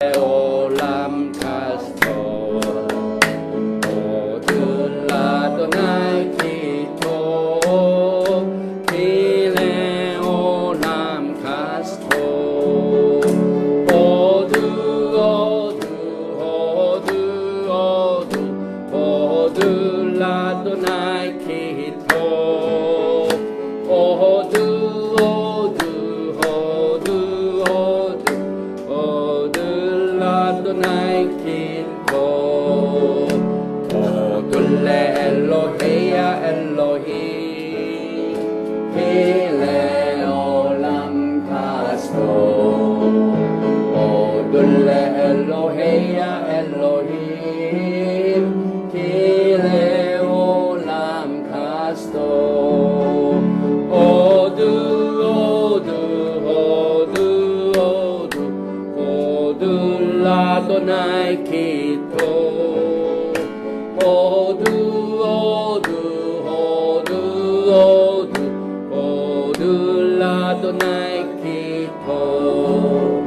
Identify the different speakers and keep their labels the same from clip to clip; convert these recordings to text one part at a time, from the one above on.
Speaker 1: Olam Castor, Odul Adonai Kitov, Kile Olam Castor, Odul Adonai Kitov, Adonai Kitov, Odul Eloheya Elohim, Kile Olam Castor, Odul Eloheya Elohim, Kile Olam Castor, Odul Adonai Kitov, Odul Adonai Kitov,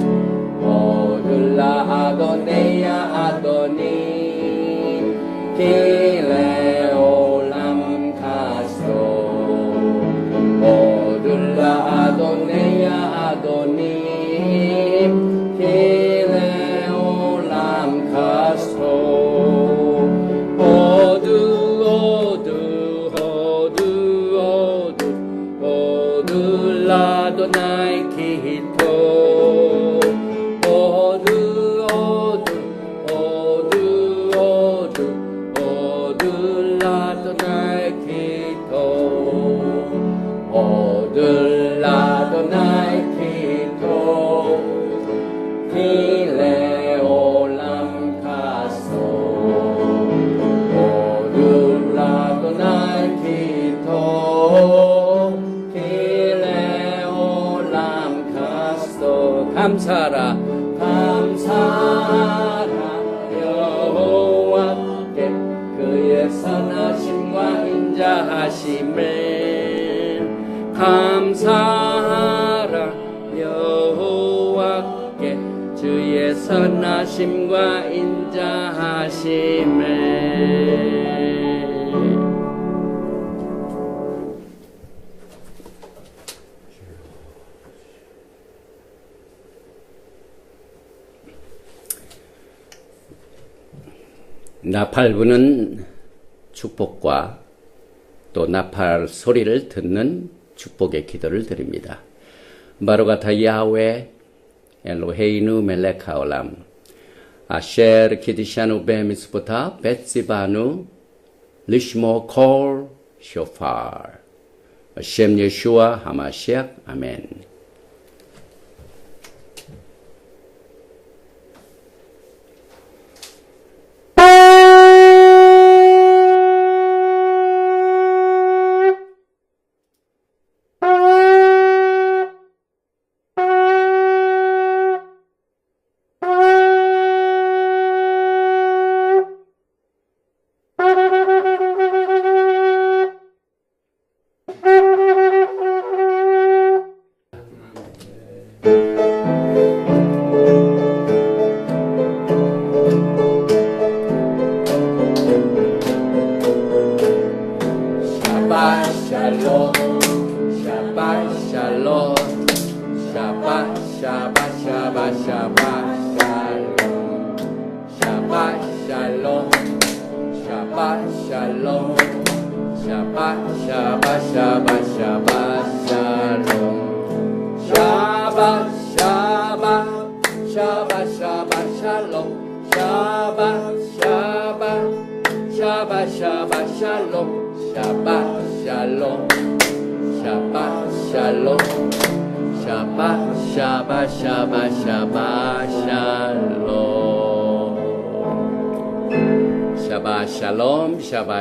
Speaker 1: Odul Adoneya Adonim, Kile Olam Castor, Odul Adoneya Adonim, Kile Olam Castor, Odul Adonai Kitov, Odul Adonai Kitov, Odul Adonai Kitov, Kile Olam Castor, Odul Adonai Kitov, Kile Olam Castor. 감사하라 여호와께 그의 선하심과 인자하심을. 감사하라 여호와께 주의 선하심과 인자하심을. 나팔부는 축복과 또 나팔 소리를 듣는 축복의 기도를 드립니다. 바로가타 야훼 엘로헤이누 멜렉 하올람 아셰르 키디샤누 베미스보타 베츠바누 리시모 콜 쇼파르 아셈 예슈아 하마시악 아멘.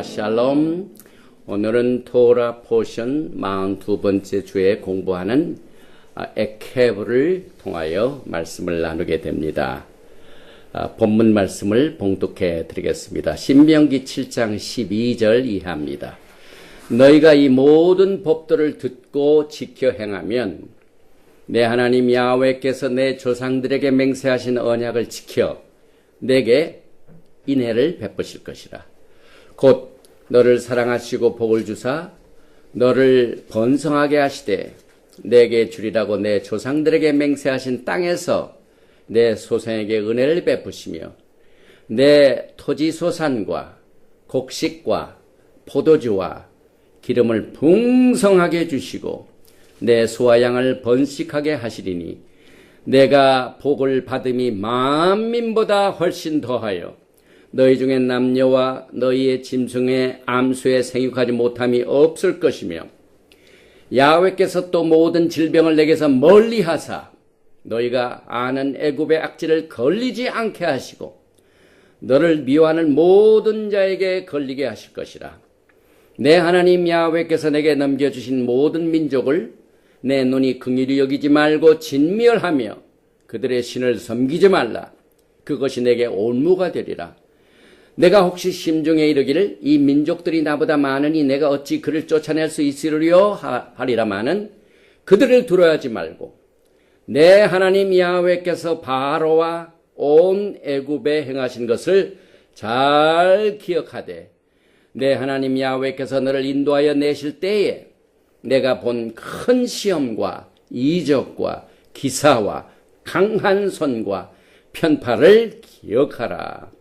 Speaker 1: 샬롬. 오늘은 토라 포션 42번째 주에 공부하는 에케브를 통하여 말씀을 나누게 됩니다. 본문 말씀을 봉독해 드리겠습니다. 신명기 7장 12절 이하입니다. 너희가 이 모든 법도를 듣고 지켜 행하면 내 하나님 야훼께서 내 조상들에게 맹세하신 언약을 지켜 내게 인애를 베푸실 것이라. 곧 너를 사랑하시고 복을 주사 너를 번성하게 하시되 내게 주리라고 내 조상들에게 맹세하신 땅에서 내 소생에게 은혜를 베푸시며 내 토지 소산과 곡식과 포도주와 기름을 풍성하게 주시고 내 소와 양을 번식하게 하시리니 내가 복을 받음이 만민보다 훨씬 더하여 너희 중에 남녀와 너희의 짐승의 암수에 생육하지 못함이 없을 것이며 야훼께서 또 모든 질병을 내게서 멀리하사 너희가 아는 애굽의 악질을 걸리지 않게 하시고 너를 미워하는 모든 자에게 걸리게 하실 것이라. 내 하나님 야훼께서 내게 넘겨주신 모든 민족을 내 눈이 긍휼히 여기지 말고 진멸하며 그들의 신을 섬기지 말라. 그것이 내게 올무가 되리라. 내가 혹시 심중에 이르기를 이 민족들이 나보다 많으니 내가 어찌 그를 쫓아낼 수 있으리요 하리라마는 그들을 두려워하지 말고 내 하나님 야훼께서 바로와 온 애굽에 행하신 것을 잘 기억하되 내 하나님 야훼께서 너를 인도하여 내실 때에 내가 본 큰 시험과 이적과 기사와 강한 손과 편파를 기억하라.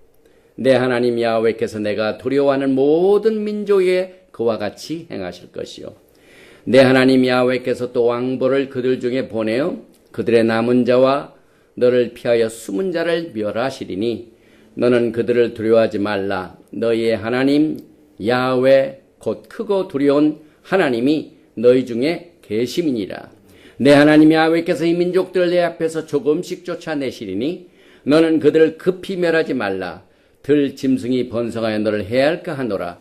Speaker 1: 내 하나님 야훼께서 내가 두려워하는 모든 민족에 그와 같이 행하실 것이요. 내 하나님 야훼께서 또 왕보를 그들 중에 보내어 그들의 남은 자와 너를 피하여 숨은 자를 멸하시리니 너는 그들을 두려워하지 말라. 너희의 하나님 야훼 곧 크고 두려운 하나님이 너희 중에 계심이니라. 내 하나님 야훼께서 이 민족들을 내 앞에서 조금씩 쫓아내시리니 너는 그들을 급히 멸하지 말라. 들 짐승이 번성하여 너를 해할까 하노라.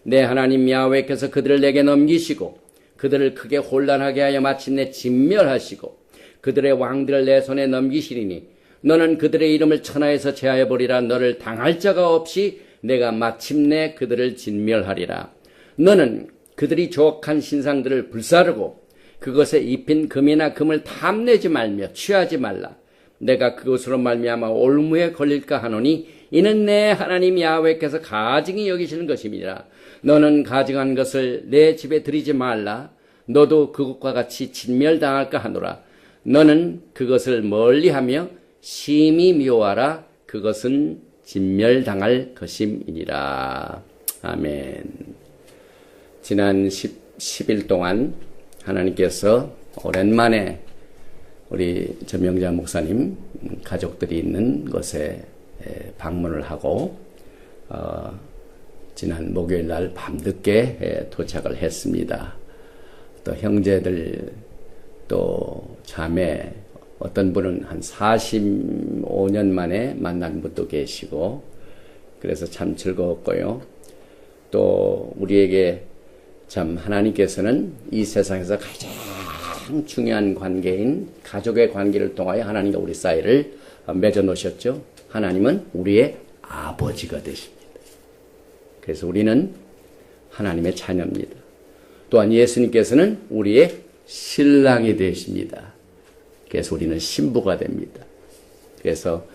Speaker 1: 내 하나님 야훼께서 그들을 내게 넘기시고 그들을 크게 혼란하게 하여 마침내 진멸하시고 그들의 왕들을 내 손에 넘기시리니 너는 그들의 이름을 천하에서 제하여 버리라. 너를 당할 자가 없이 내가 마침내 그들을 진멸하리라. 너는 그들이 조악한 신상들을 불사르고 그것에 입힌 금이나 금을 탐내지 말며 취하지 말라. 내가 그것으로 말미암아 올무에 걸릴까 하노니 이는 내 하나님 야훼께서 가증히 여기시는 것입니다. 너는 가증한 것을 내 집에 들이지 말라. 너도 그것과 같이 진멸당할까 하노라. 너는 그것을 멀리하며 심히 미워하라. 그것은 진멸당할 것임이니라. 아멘. 지난 10일 동안 하나님께서 오랜만에 우리 전명자 목사님 가족들이 있는 곳에 방문을 하고 지난 목요일 날 밤늦게 도착을 했습니다. 또 형제들 또 자매 어떤 분은 한 45년 만에 만난 분도 계시고 그래서 참 즐거웠고요. 또 우리에게 참 하나님께서는 이 세상에서 가장 중요한 관계인 가족의 관계를 통하여 하나님과 우리 사이를 맺어 놓으셨죠. 하나님은 우리의 아버지가 되십니다. 그래서 우리는 하나님의 자녀입니다. 또한 예수님께서는 우리의 신랑이 되십니다. 그래서 우리는 신부가 됩니다. 그래서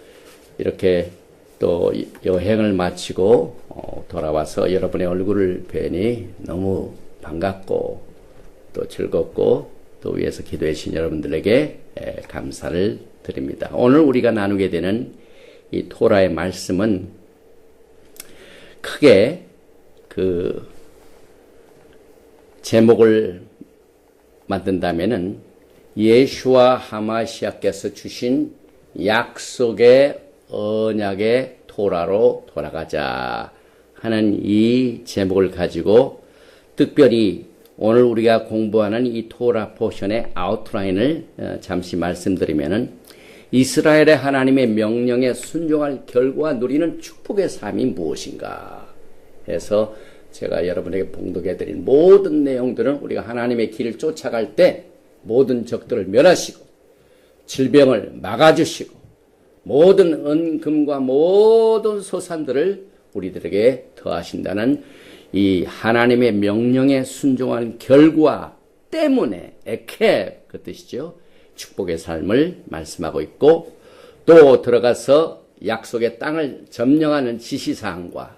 Speaker 1: 이렇게 또 여행을 마치고 돌아와서 여러분의 얼굴을 뵈니 너무 반갑고 또 즐겁고 또 위에서 기도해 주신 여러분들에게 감사를 드립니다. 오늘 우리가 나누게 되는 이 토라의 말씀은 크게 그 제목을 만든다면은 예수와 하마시아께서 주신 약속의 언약의 토라로 돌아가자 하는 이 제목을 가지고 특별히 오늘 우리가 공부하는 이 토라 포션의 아웃라인을 잠시 말씀드리면은 이스라엘의 하나님의 명령에 순종할 결과 누리는 축복의 삶이 무엇인가 해서 제가 여러분에게 봉독해드린 모든 내용들은 우리가 하나님의 길을 쫓아갈 때 모든 적들을 멸하시고 질병을 막아주시고 모든 은금과 모든 소산들을 우리들에게 더하신다는 이 하나님의 명령에 순종한 결과 때문에 에케 그 뜻이죠. 축복의 삶을 말씀하고 있고, 또 들어가서 약속의 땅을 점령하는 지시사항과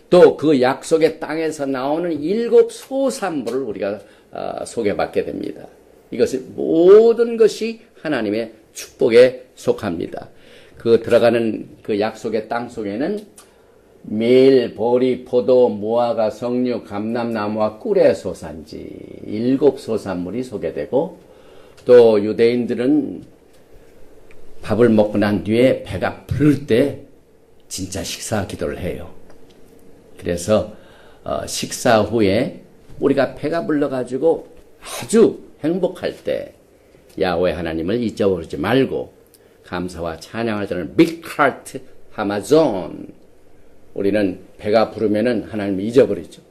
Speaker 1: 또 그 약속의 땅에서 나오는 7 소산물을 우리가 소개받게 됩니다. 이것이 모든 것이 하나님의 축복에 속합니다. 그 들어가는 그 약속의 땅 속에는 밀, 보리, 포도, 무화과, 석류, 감람나무와 꿀의 소산지 7 소산물이 소개되고, 또 유대인들은 밥을 먹고 난 뒤에 배가 부를 때 진짜 식사 기도를 해요. 그래서 식사 후에 우리가 배가 불러가지고 아주 행복할 때 야훼 하나님을 잊어버리지 말고 감사와 찬양을 드리는 Big Heart Hamazon. 우리는 배가 부르면은 하나님을 잊어버리죠.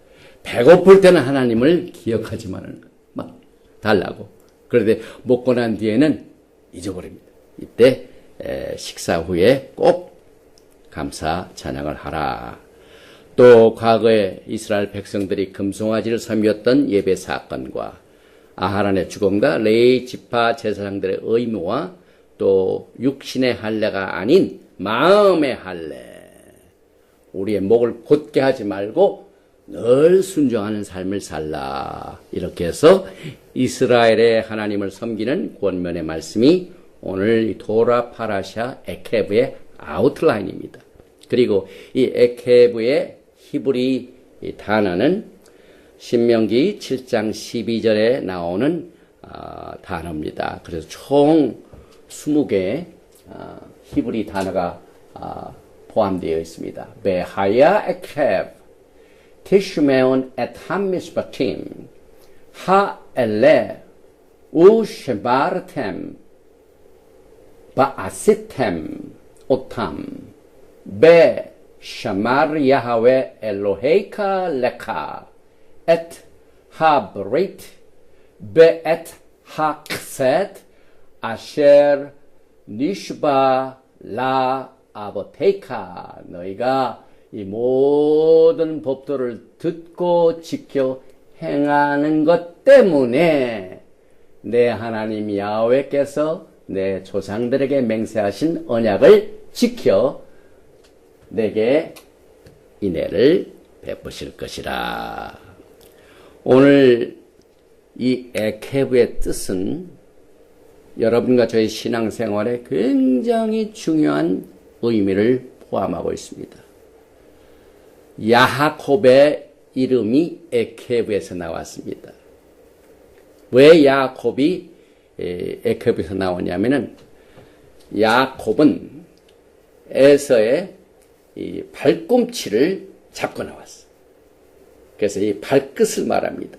Speaker 1: 배고플 때는 하나님을 기억하지만은 막 달라고. 그런데 먹고 난 뒤에는 잊어버립니다. 이때 식사 후에 꼭 감사 찬양을 하라. 또 과거에 이스라엘 백성들이 금송아지를 섬겼던 예배 사건과 아하란의 죽음과 레위 지파 제사장들의 의무와 또 육신의 할례가 아닌 마음의 할례, 우리의 목을 곧게 하지 말고 늘 순종하는 삶을 살라. 이렇게 해서 이스라엘의 하나님을 섬기는 권면의 말씀이 오늘 이 도라 파라샤 에케브의 아웃라인입니다. 그리고 이 에케브의 히브리 단어는 신명기 7장 12절에 나오는 단어입니다. 그래서 총 20개의 히브리 단어가 포함되어 있습니다. 베하야 에케브, 티슈메온 앳 함미스바팀, 하엘레, 우쉐바르템, 바아시템, 오탐, 베 샤마르 야하웨 엘로헤이카 레카, 앳 하브리트, 베엣 하크셋, 아셰르 니슈바 라 아버테이카. 너희가 이 모든 법도를 듣고 지켜 행하는 것 때문에 내 하나님 야훼께서 내 조상들에게 맹세하신 언약을 지켜 내게 인애를 베푸실 것이라. 오늘 이 에케브의 뜻은 여러분과 저의 신앙생활에 굉장히 중요한 의미를 포함하고 있습니다. 야하콥의 이름이 에케브에서 나왔습니다. 왜 야곱이 에케브에서 나오냐면은 야곱은 에서의 이 발꿈치를 잡고 나왔어. 그래서 이 발끝을 말합니다.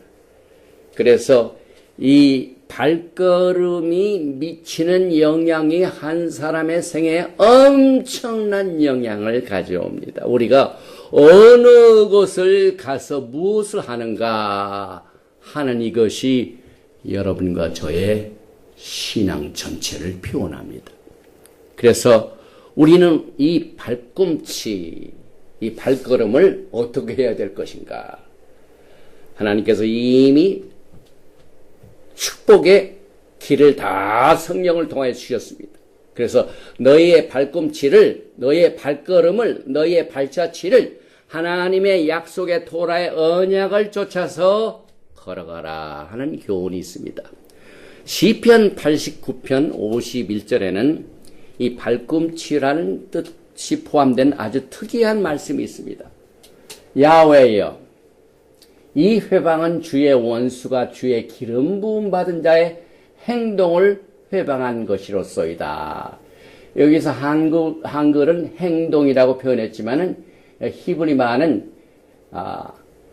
Speaker 1: 그래서 이 발걸음이 미치는 영향이 한 사람의 생애에 엄청난 영향을 가져옵니다. 우리가 어느 곳을 가서 무엇을 하는가 하는 이것이 여러분과 저의 신앙 전체를 표현합니다. 그래서 우리는 이 발꿈치, 이 발걸음을 어떻게 해야 될 것인가? 하나님께서 이미 축복의 길을 다 성령을 통하여 주셨습니다. 그래서 너희의 발꿈치를, 너희의 발걸음을, 너희의 발자취를 하나님의 약속의 토라의 언약을 쫓아서 걸어가라 하는 교훈이 있습니다. 시편 89편 51절에는 이 발꿈치라는 뜻이 포함된 아주 특이한 말씀이 있습니다. 야훼여, 이 회방은 주의 원수가 주의 기름 부음 받은 자의 행동을 회방한 것이로소이다. 여기서 한글은 행동이라고 표현했지만은 히브리말은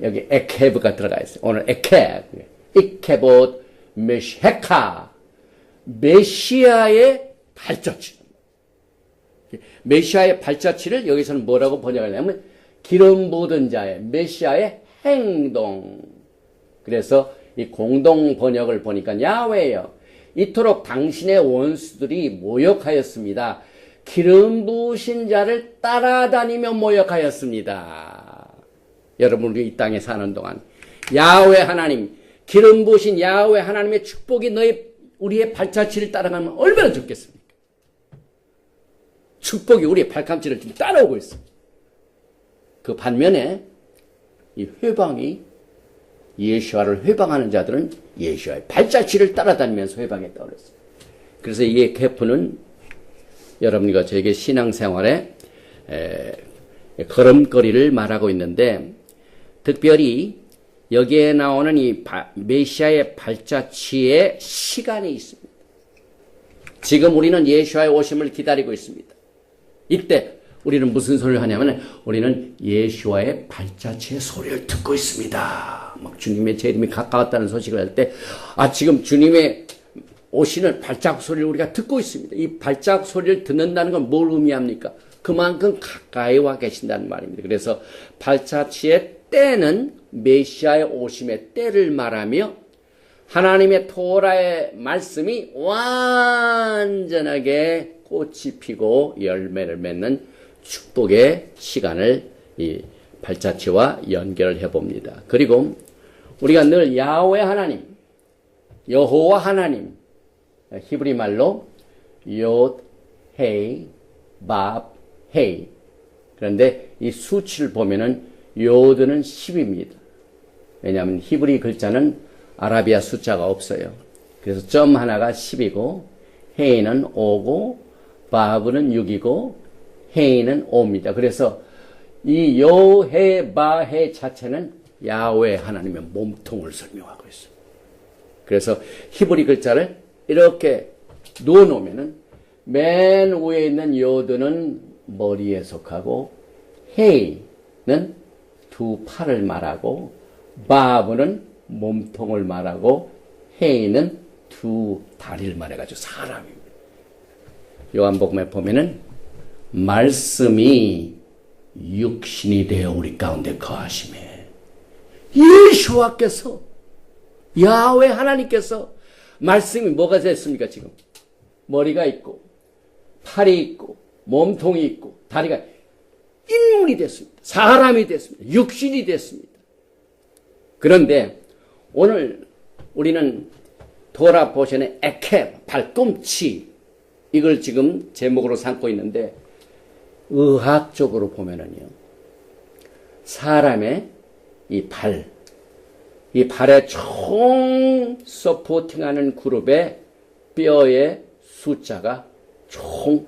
Speaker 1: 여기 에케브가 들어가 있어요. 오늘 에케브, 이케봇 메시카, 메시아의 발자취. 메시아의 발자취를 여기서는 뭐라고 번역하냐면 기름 부은 자의 메시아의 행동. 그래서 이 공동 번역을 보니까 야훼여, 이토록 당신의 원수들이 모욕하였습니다. 기름 부으신 자를 따라다니며 모욕하였습니다. 여러분, 우리 이 땅에 사는 동안 야훼 하나님, 기름 부으신 야훼 하나님의 축복이 너희 우리의 발자취를 따라가면 얼마나 좋겠습니까? 축복이 우리의 발꿈치를 지금 따라오고 있습니다. 그 반면에 이 회방이 예수와를 회방하는 자들은 예수와의 발자취를 따라다니면서 회방했다고 그랬어요. 그래서 이 케프는 여러분과 저에게 신앙생활에 걸음걸이를 말하고 있는데, 특별히 여기에 나오는 이 메시아의 발자취의 시간이 있습니다. 지금 우리는 예수와의 오심을 기다리고 있습니다. 이때 우리는 무슨 소리를 하냐면 우리는 예수와의 발자취의 소리를 듣고 있습니다. 막 주님의 재림이 가까웠다는 소식을 할 때, 지금 주님의 오시는 발자국 소리를 우리가 듣고 있습니다. 이 발자국 소리를 듣는다는 건 뭘 의미합니까? 그만큼 가까이 와 계신다는 말입니다. 그래서 발자취의 때는 메시아의 오심의 때를 말하며 하나님의 토라의 말씀이 완전하게 꽃이 피고 열매를 맺는 축복의 시간을 이 발자취와 연결을 해봅니다. 그리고 우리가 늘 야훼 하나님, 여호와 하나님, 히브리 말로 욤, 헤이, 밥, 헤이. 그런데 이 수치를 보면은 요드는 10입니다. 왜냐하면 히브리 글자는 아라비아 숫자가 없어요. 그래서 점 하나가 10이고 헤이는 5고 바브는 6이고 헤이는 5입니다. 그래서 이 여헤 바헤 자체는 야훼 하나님의 몸통을 설명하고 있어요. 그래서 히브리 글자를 이렇게 놓아놓으면은 맨 위에 있는 요드는 머리에 속하고 헤이는 두 팔을 말하고 바브는 몸통을 말하고 헤이는 두 다리를 말해가지고 사람입니다. 요한복음에 보면은 말씀이 육신이 되어 우리 가운데 거하심에 예수와께서 야훼 하나님께서 말씀이 뭐가 됐습니까? 지금 머리가 있고 팔이 있고 몸통이 있고 다리가 인물이 됐습니다. 사람이 됐습니다. 육신이 됐습니다. 그런데 오늘 우리는 도라 보션의 에케, 발꿈치, 이걸 지금 제목으로 삼고 있는데 의학적으로 보면은요, 사람의 이 발에 총 서포팅하는 그룹의 뼈의 숫자가 총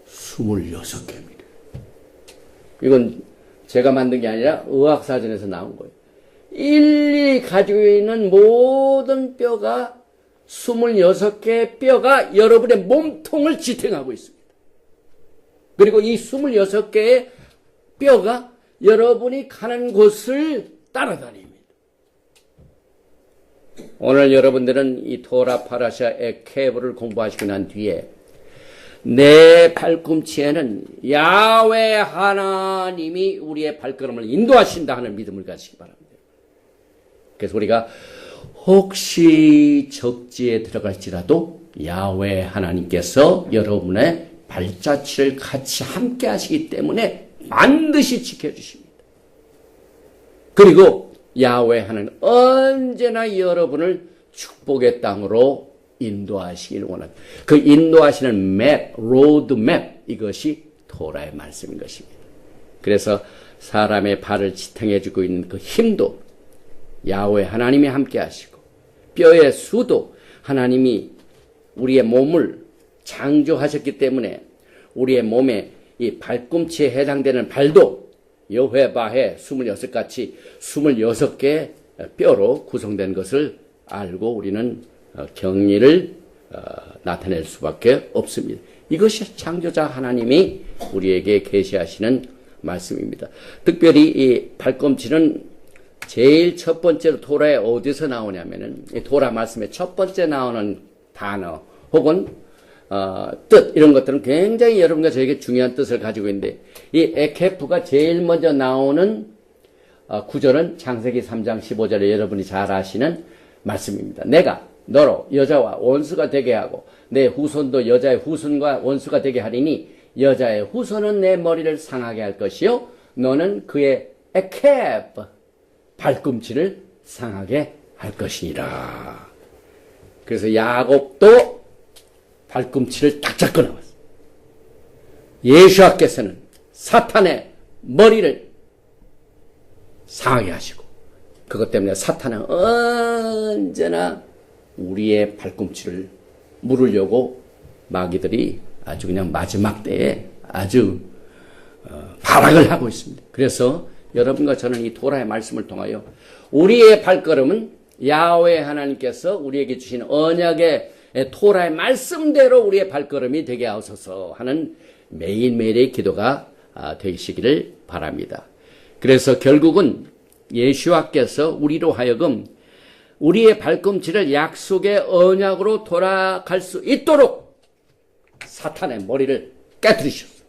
Speaker 1: 26개입니다. 이건 제가 만든 게 아니라 의학사전에서 나온 거예요. 일일이 가지고 있는 모든 뼈가 26개의 뼈가 여러분의 몸통을 지탱하고 있습니다. 그리고 이 26개의 뼈가 여러분이 가는 곳을 따라다닙니다. 오늘 여러분들은 이 토라 파라샤 에케브를 공부하시고 난 뒤에 내 발꿈치에는 야훼 하나님이 우리의 발걸음을 인도하신다 하는 믿음을 가지시기 바랍니다. 그래서 우리가 혹시 적지에 들어갈지라도 야훼 하나님께서 여러분의 발자취를 같이 함께 하시기 때문에 반드시 지켜주십니다. 그리고 야훼 하나님 언제나 여러분을 축복의 땅으로 인도하시길 원합니다. 그 인도하시는 맵, 로드맵, 이것이 토라의 말씀인 것입니다. 그래서 사람의 발을 지탱해주고 있는 그 힘도 야훼 하나님이 함께 하시고, 뼈의 수도 하나님이 우리의 몸을 창조하셨기 때문에 우리의 몸에 이 발꿈치에 해당되는 발도 여훼 바헤 26같이 26개의 뼈로 구성된 것을 알고 우리는 경리를 나타낼 수밖에 없습니다. 이것이 창조자 하나님이 우리에게 계시하시는 말씀입니다. 특별히 이 발꿈치는 제일 첫 번째로 토라에 어디서 나오냐면은 이 토라 말씀의 첫 번째 나오는 단어 혹은 뜻, 이런 것들은 굉장히 여러분과 저에게 중요한 뜻을 가지고 있는데, 이 에케프가 제일 먼저 나오는 구절은 창세기 3장 15절에 여러분이 잘 아시는 말씀입니다. 내가 너로 여자와 원수가 되게 하고 내 후손도 여자의 후손과 원수가 되게 하리니 여자의 후손은 내 머리를 상하게 할 것이요 너는 그의 에케프 발꿈치를 상하게 할 것이니라. 그래서 야곱도 발꿈치를 딱 잡고 나왔어요. 예수께서는 사탄의 머리를 상하게 하시고 그것 때문에 사탄은 언제나 우리의 발꿈치를 물으려고 마귀들이 아주 그냥 마지막 때에 아주 발악을 하고 있습니다. 그래서 여러분과 저는 이 토라의 말씀을 통하여 우리의 발걸음은 야훼 하나님께서 우리에게 주신 언약의 토라의 말씀대로 우리의 발걸음이 되게 하소서 하는 매일매일의 기도가 되시기를 바랍니다. 그래서 결국은 예수와께서 우리로 하여금 우리의 발꿈치를 약속의 언약으로 돌아갈 수 있도록 사탄의 머리를 깨뜨리셨어요.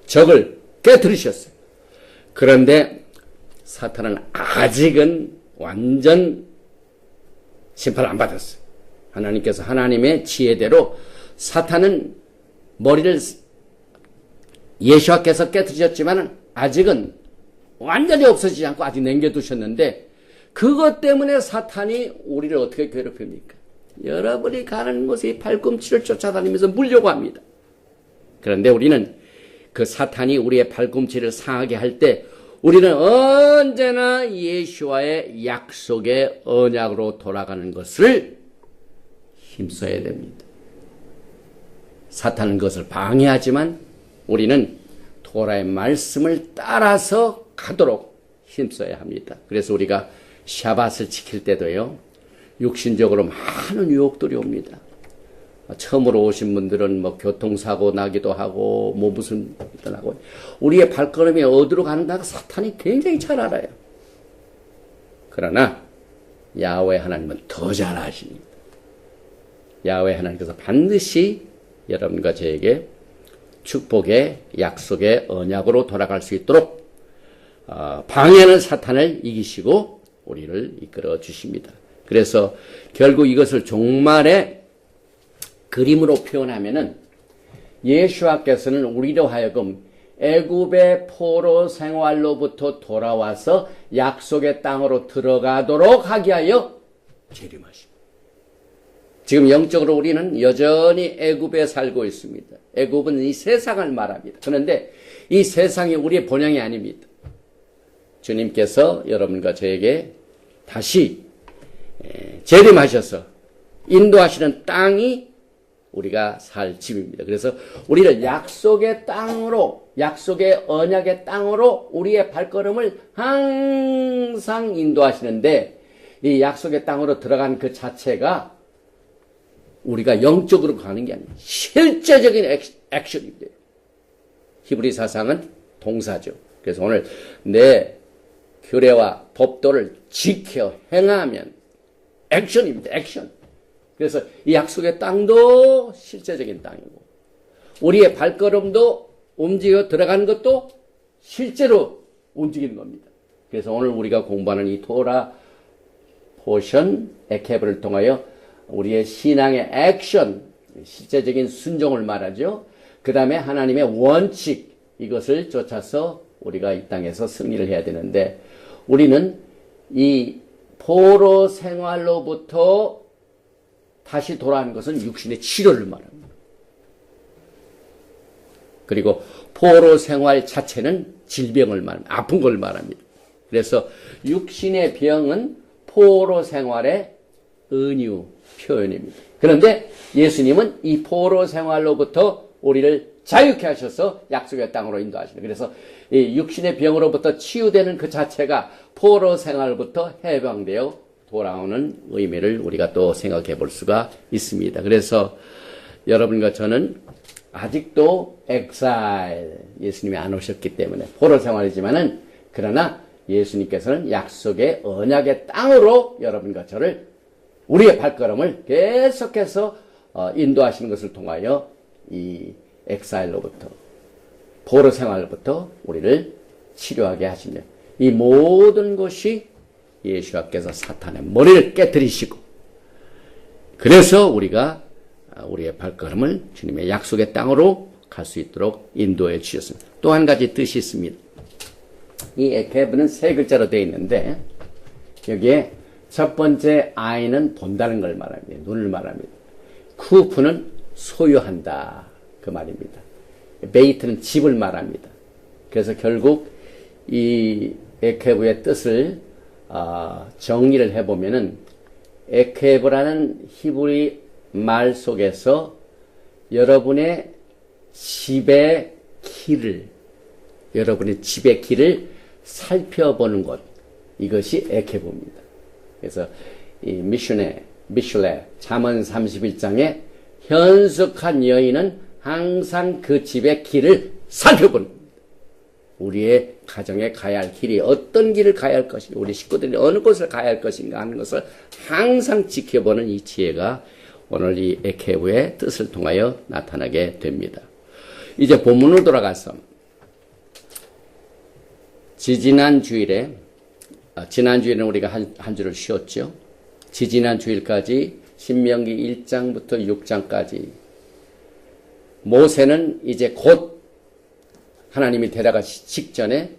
Speaker 1: 적을 깨뜨리셨어요. 그런데 사탄은 아직은 완전 심판을 안 받았어요. 하나님께서 하나님의 지혜대로 사탄은 머리를 예수와께서 깨뜨리셨지만 아직은 완전히 없어지지 않고 아직 남겨두셨는데 그것 때문에 사탄이 우리를 어떻게 괴롭힙니까? 여러분이 가는 곳에 발꿈치를 쫓아다니면서 물려고 합니다. 그런데 우리는 그 사탄이 우리의 발꿈치를 상하게 할 때 우리는 언제나 예수와의 약속의 언약으로 돌아가는 것을 힘써야 됩니다. 사탄은 그것을 방해하지만 우리는 토라의 말씀을 따라서 가도록 힘써야 합니다. 그래서 우리가 샤밧을 지킬 때도요, 육신적으로 많은 유혹들이 옵니다. 처음으로 오신 분들은 뭐 교통사고 나기도 하고, 뭐 무슨 일도 나고, 우리의 발걸음이 어디로 가는가 사탄이 굉장히 잘 알아요. 그러나, 야훼 하나님은 더 잘 아십니다. 야훼 하나님께서 반드시 여러분과 저에게 축복의 약속의 언약으로 돌아갈 수 있도록 방해하는 사탄을 이기시고 우리를 이끌어 주십니다. 그래서 결국 이것을 종말의 그림으로 표현하면은 예수와께서는 우리로 하여금 애굽의 포로 생활로부터 돌아와서 약속의 땅으로 들어가도록 하게 하여 재림하십니다. 지금 영적으로 우리는 여전히 애굽에 살고 있습니다. 애굽은 이 세상을 말합니다. 그런데 이 세상이 우리의 본향이 아닙니다. 주님께서 여러분과 저에게 다시 재림하셔서 인도하시는 땅이 우리가 살 집입니다. 그래서 우리를 약속의 땅으로, 약속의 언약의 땅으로 우리의 발걸음을 항상 인도하시는데 이 약속의 땅으로 들어간 그 자체가 우리가 영적으로 가는 게 아니에요. 실제적인 액션입니다. 히브리 사상은 동사죠. 그래서 오늘 내 규례와 법도를 지켜 행하면 액션입니다. 액션. 그래서 이 약속의 땅도 실제적인 땅이고 우리의 발걸음도 움직여 들어가는 것도 실제로 움직이는 겁니다. 그래서 오늘 우리가 공부하는 이 토라 포션 에케브를 통하여 우리의 신앙의 액션, 실제적인 순종을 말하죠. 그 다음에 하나님의 원칙, 이것을 쫓아서 우리가 이 땅에서 승리를 해야 되는데 우리는 이 포로 생활로부터 다시 돌아오는 것은 육신의 치료를 말합니다. 그리고 포로 생활 자체는 질병을 말합니다. 아픈 걸 말합니다. 그래서 육신의 병은 포로 생활의 은유 표현입니다. 그런데 예수님은 이 포로 생활로부터 우리를 자유케 하셔서 약속의 땅으로 인도하시는. 그래서 이 육신의 병으로부터 치유되는 그 자체가 포로 생활부터 해방되어 돌아오는 의미를 우리가 또 생각해 볼 수가 있습니다. 그래서 여러분과 저는 아직도 엑사일, 예수님이 안 오셨기 때문에 포로 생활이지만은 그러나 예수님께서는 약속의 언약의 땅으로 여러분과 저를 우리의 발걸음을 계속해서 인도하시는 것을 통하여 이 엑사일로부터 포로 생활로부터 우리를 치료하게 하시며 이 모든 것이 예수께서 사탄의 머리를 깨뜨리시고 그래서 우리가 우리의 발걸음을 주님의 약속의 땅으로 갈 수 있도록 인도해 주셨습니다. 또 한 가지 뜻이 있습니다. 이 에케브는 세 글자로 되어 있는데 여기에 첫 번째 아이는 본다는 걸 말합니다. 눈을 말합니다. 쿠프는 소유한다. 그 말입니다. 베이트는 집을 말합니다. 그래서 결국 이 에케브의 뜻을 정리를 해보면은 에케브라는 히브리 말 속에서 여러분의 집의 길을 살펴보는 것, 이것이 에케브입니다. 그래서 이 미슐레 잠언 31장에 현숙한 여인은 항상 그 집의 길을 살펴보는 겁니다. 우리의 가정에 가야 할 길이 어떤 길을 가야 할 것인가, 우리 식구들이 어느 곳을 가야 할 것인가 하는 것을 항상 지켜보는 이 지혜가 오늘 이 에케브의 뜻을 통하여 나타나게 됩니다. 이제 본문으로 돌아가서 지난 주일에는 우리가 한 주를 쉬었죠. 지지난 주일까지 신명기 1장부터 6장까지 모세는 이제 곧 하나님이 데려가시 직전에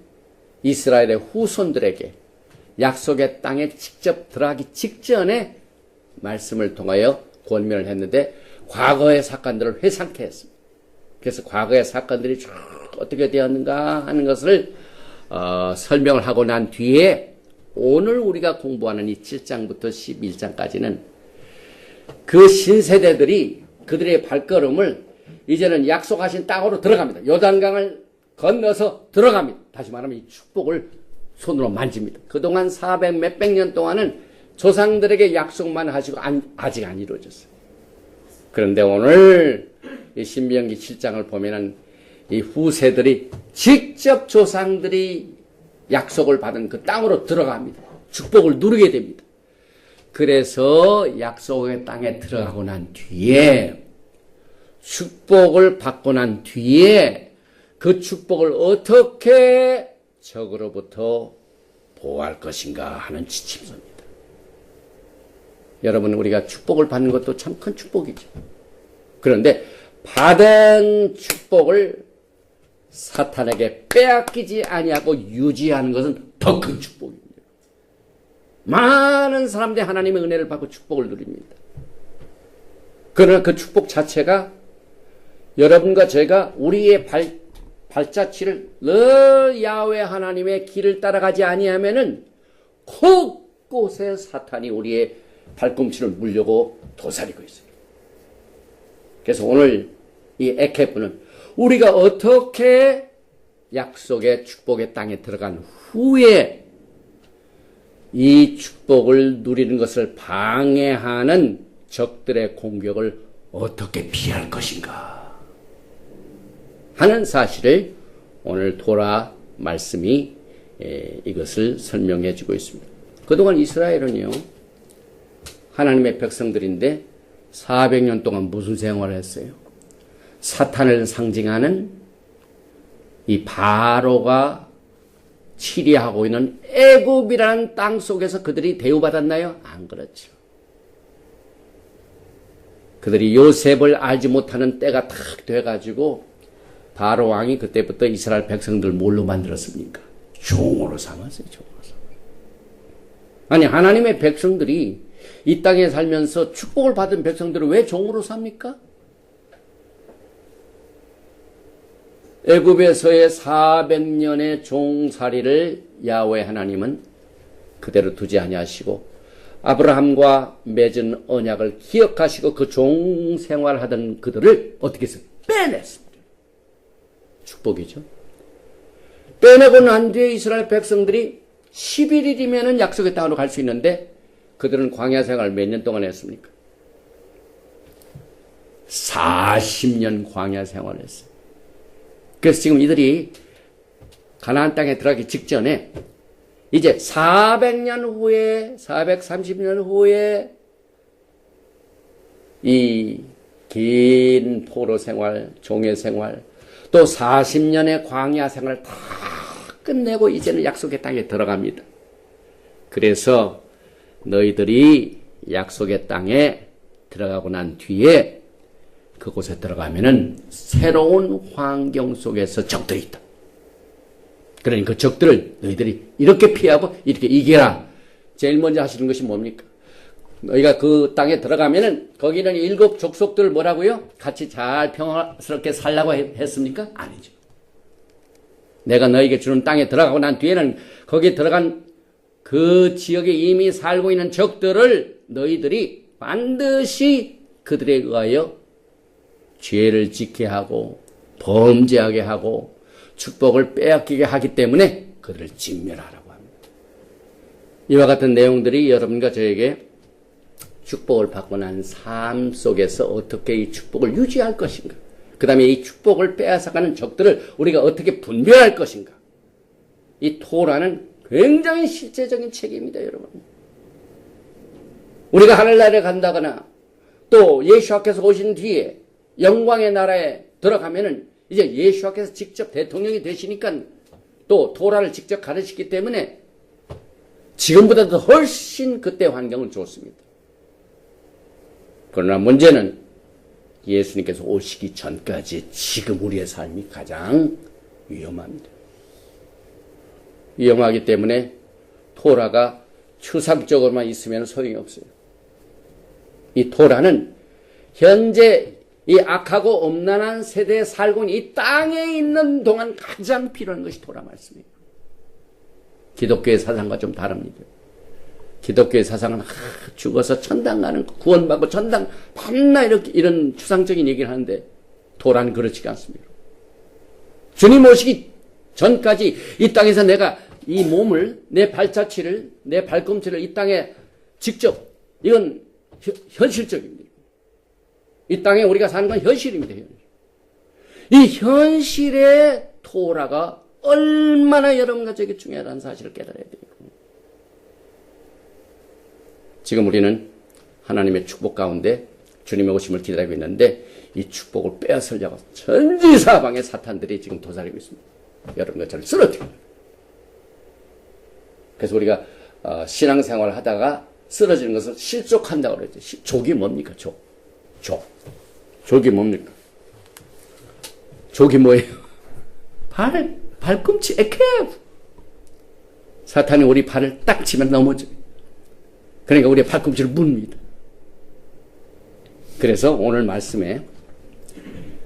Speaker 1: 이스라엘의 후손들에게 약속의 땅에 직접 들어가기 직전에 말씀을 통하여 권면을 했는데 과거의 사건들을 회상케 했습니다. 그래서 과거의 사건들이 쭉 어떻게 되었는가 하는 것을 설명을 하고 난 뒤에 오늘 우리가 공부하는 이 7장부터 11장까지는 그 신세대들이 그들의 발걸음을 이제는 약속하신 땅으로 들어갑니다. 요단강을 건너서 들어갑니다. 다시 말하면 이 축복을 손으로 만집니다. 그동안 400 몇백 년 동안은 조상들에게 약속만 하시고 아직 안 이루어졌어요. 그런데 오늘 이 신명기 7장을 보면은 이 후세들이 직접 조상들이 약속을 받은 그 땅으로 들어갑니다. 축복을 누리게 됩니다. 그래서 약속의 땅에 들어가고 난 뒤에 축복을 받고 난 뒤에 그 축복을 어떻게 적으로부터 보호할 것인가 하는 지침서입니다. 여러분, 우리가 축복을 받는 것도 참 큰 축복이죠. 그런데 받은 축복을 사탄에게 빼앗기지 아니하고 유지하는 것은 더 큰 축복입니다. 많은 사람들이 하나님의 은혜를 받고 축복을 누립니다. 그러나 그 축복 자체가 여러분과 제가 우리의 발자취를 늘 야훼 하나님의 길을 따라가지 아니하면은 곳곳에 사탄이 우리의 발꿈치를 물려고 도사리고 있어요. 그래서 오늘 이 에케브는 우리가 어떻게 약속의 축복의 땅에 들어간 후에 이 축복을 누리는 것을 방해하는 적들의 공격을 어떻게 피할 것인가 하는 사실을 오늘 토라 말씀이 이것을 설명해 주고 있습니다. 그동안 이스라엘은요, 하나님의 백성들인데 400년 동안 무슨 생활을 했어요? 사탄을 상징하는 이 바로가 치리하고 있는 애굽이라는 땅 속에서 그들이 대우받았나요? 안 그렇죠. 그들이 요셉을 알지 못하는 때가 탁 돼가지고 바로 왕이 그때부터 이스라엘 백성들 뭘로 만들었습니까? 종으로 삼았어요. 종으로 삼았어요. 아니, 하나님의 백성들이 이 땅에 살면서 축복을 받은 백성들을 왜 종으로 삽니까? 애굽에서의 400년의 종살이를 야훼 하나님은 그대로 두지 아니하시고 아브라함과 맺은 언약을 기억하시고 그 종생활하던 그들을 어떻게 했어요? 빼냈습니다. 축복이죠. 빼내고 난 뒤에 이스라엘 백성들이 11일이면 약속의 땅으로 갈 수 있는데 그들은 광야 생활을 몇 년 동안 했습니까? 40년 광야 생활을 했어요. 그래서 지금 이들이 가나안 땅에 들어가기 직전에 이제 400년 후에 430년 후에 이 긴 포로 생활, 종의 생활, 또 40년의 광야 생활을 다 끝내고 이제는 약속의 땅에 들어갑니다. 그래서 너희들이 약속의 땅에 들어가고 난 뒤에 그곳에 들어가면은 새로운 환경 속에서 적들이 있다. 그러니 그 적들을 너희들이 이렇게 피하고 이렇게 이겨라. 제일 먼저 하시는 것이 뭡니까? 너희가 그 땅에 들어가면은 거기는 7 족속들 뭐라고요? 같이 잘 평화스럽게 살라고 했습니까? 아니죠. 내가 너에게 주는 땅에 들어가고 난 뒤에는 거기에 들어간 그 지역에 이미 살고 있는 적들을 너희들이 반드시 그들에 의하여 죄를 짓게 하고 범죄하게 하고 축복을 빼앗기게 하기 때문에 그들을 진멸하라고 합니다. 이와 같은 내용들이 여러분과 저에게 축복을 받고 난 삶 속에서 어떻게 이 축복을 유지할 것인가, 그 다음에 이 축복을 빼앗아가는 적들을 우리가 어떻게 분별할 것인가, 이 토라는 굉장히 실제적인 책임입니다, 여러분. 우리가 하늘나라에 간다거나 또 예수께서 오신 뒤에 영광의 나라에 들어가면은 이제 예수께서 직접 대통령이 되시니까 또 토라를 직접 가르치기 때문에 지금보다도 훨씬 그때 환경은 좋습니다. 그러나 문제는 예수님께서 오시기 전까지 지금 우리의 삶이 가장 위험합니다. 위험하기 때문에 토라가 추상적으로만 있으면 소용이 없어요. 이 토라는 현재 이 악하고 엄난한 세대에 살고 있는 이 땅에 있는 동안 가장 필요한 것이 토라 말씀이에요. 기독교의 사상과 좀 다릅니다. 기독교의 사상은 죽어서 천당 가는 거, 구원받고 천당 받나 이런 추상적인 얘기를 하는데 토라는 그렇지가 않습니다. 주님 오시기 전까지 이 땅에서 내가 이 몸을, 내 발자취를, 내 발꿈치를 이 땅에 직접, 이건 현실적입니다. 이 땅에 우리가 사는 건 현실입니다. 현실. 이 현실의 토라가 얼마나 여러분과 저에게 중요하다는 사실을 깨달아야 돼요. 지금 우리는 하나님의 축복 가운데 주님의 오심을 기다리고 있는데 이 축복을 빼앗으려고 천지사방의 사탄들이 지금 도사리고 있습니다. 여러분과 저를 쓰러뜨립니다. 그래서 우리가 신앙생활을 하다가 쓰러지는 것을 실족한다고 그러죠. 족이 뭡니까? 족이 뭡니까? 족이 뭐예요? 발꿈치, 에케브. 사탄이 우리 발을 딱 치면 넘어져요. 그러니까 우리의 발꿈치를 뭅니다. 그래서 오늘 말씀에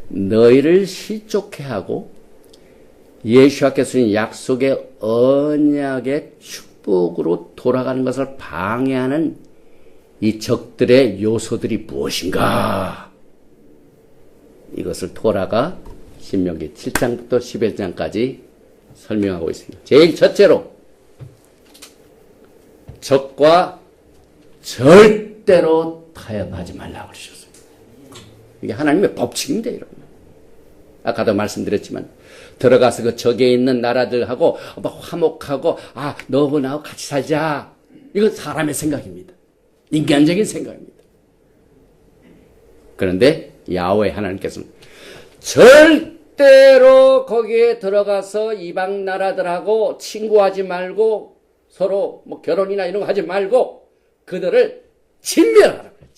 Speaker 1: 너희를 실족해 하고 예수께서 주신 약속의 언약의 축복으로 돌아가는 것을 방해하는 이 적들의 요소들이 무엇인가? 이것을 토라가 신명기 7장부터 11장까지 설명하고 있습니다. 제일 첫째로 적과 절대로 타협하지 말라고 그러셨어요. 이게 하나님의 법칙입니다, 여러분. 아까도 말씀드렸지만 들어가서 그 적에 있는 나라들하고 화목하고 너하고 나하고 같이 살자. 이건 사람의 생각입니다. 인간적인 생각입니다. 그런데 야훼 하나님께서는 절대로 거기에 들어가서 이방 나라들하고 친구하지 말고 서로 뭐 결혼이나 이런 거 하지 말고 그들을 진멸하라고 그래요.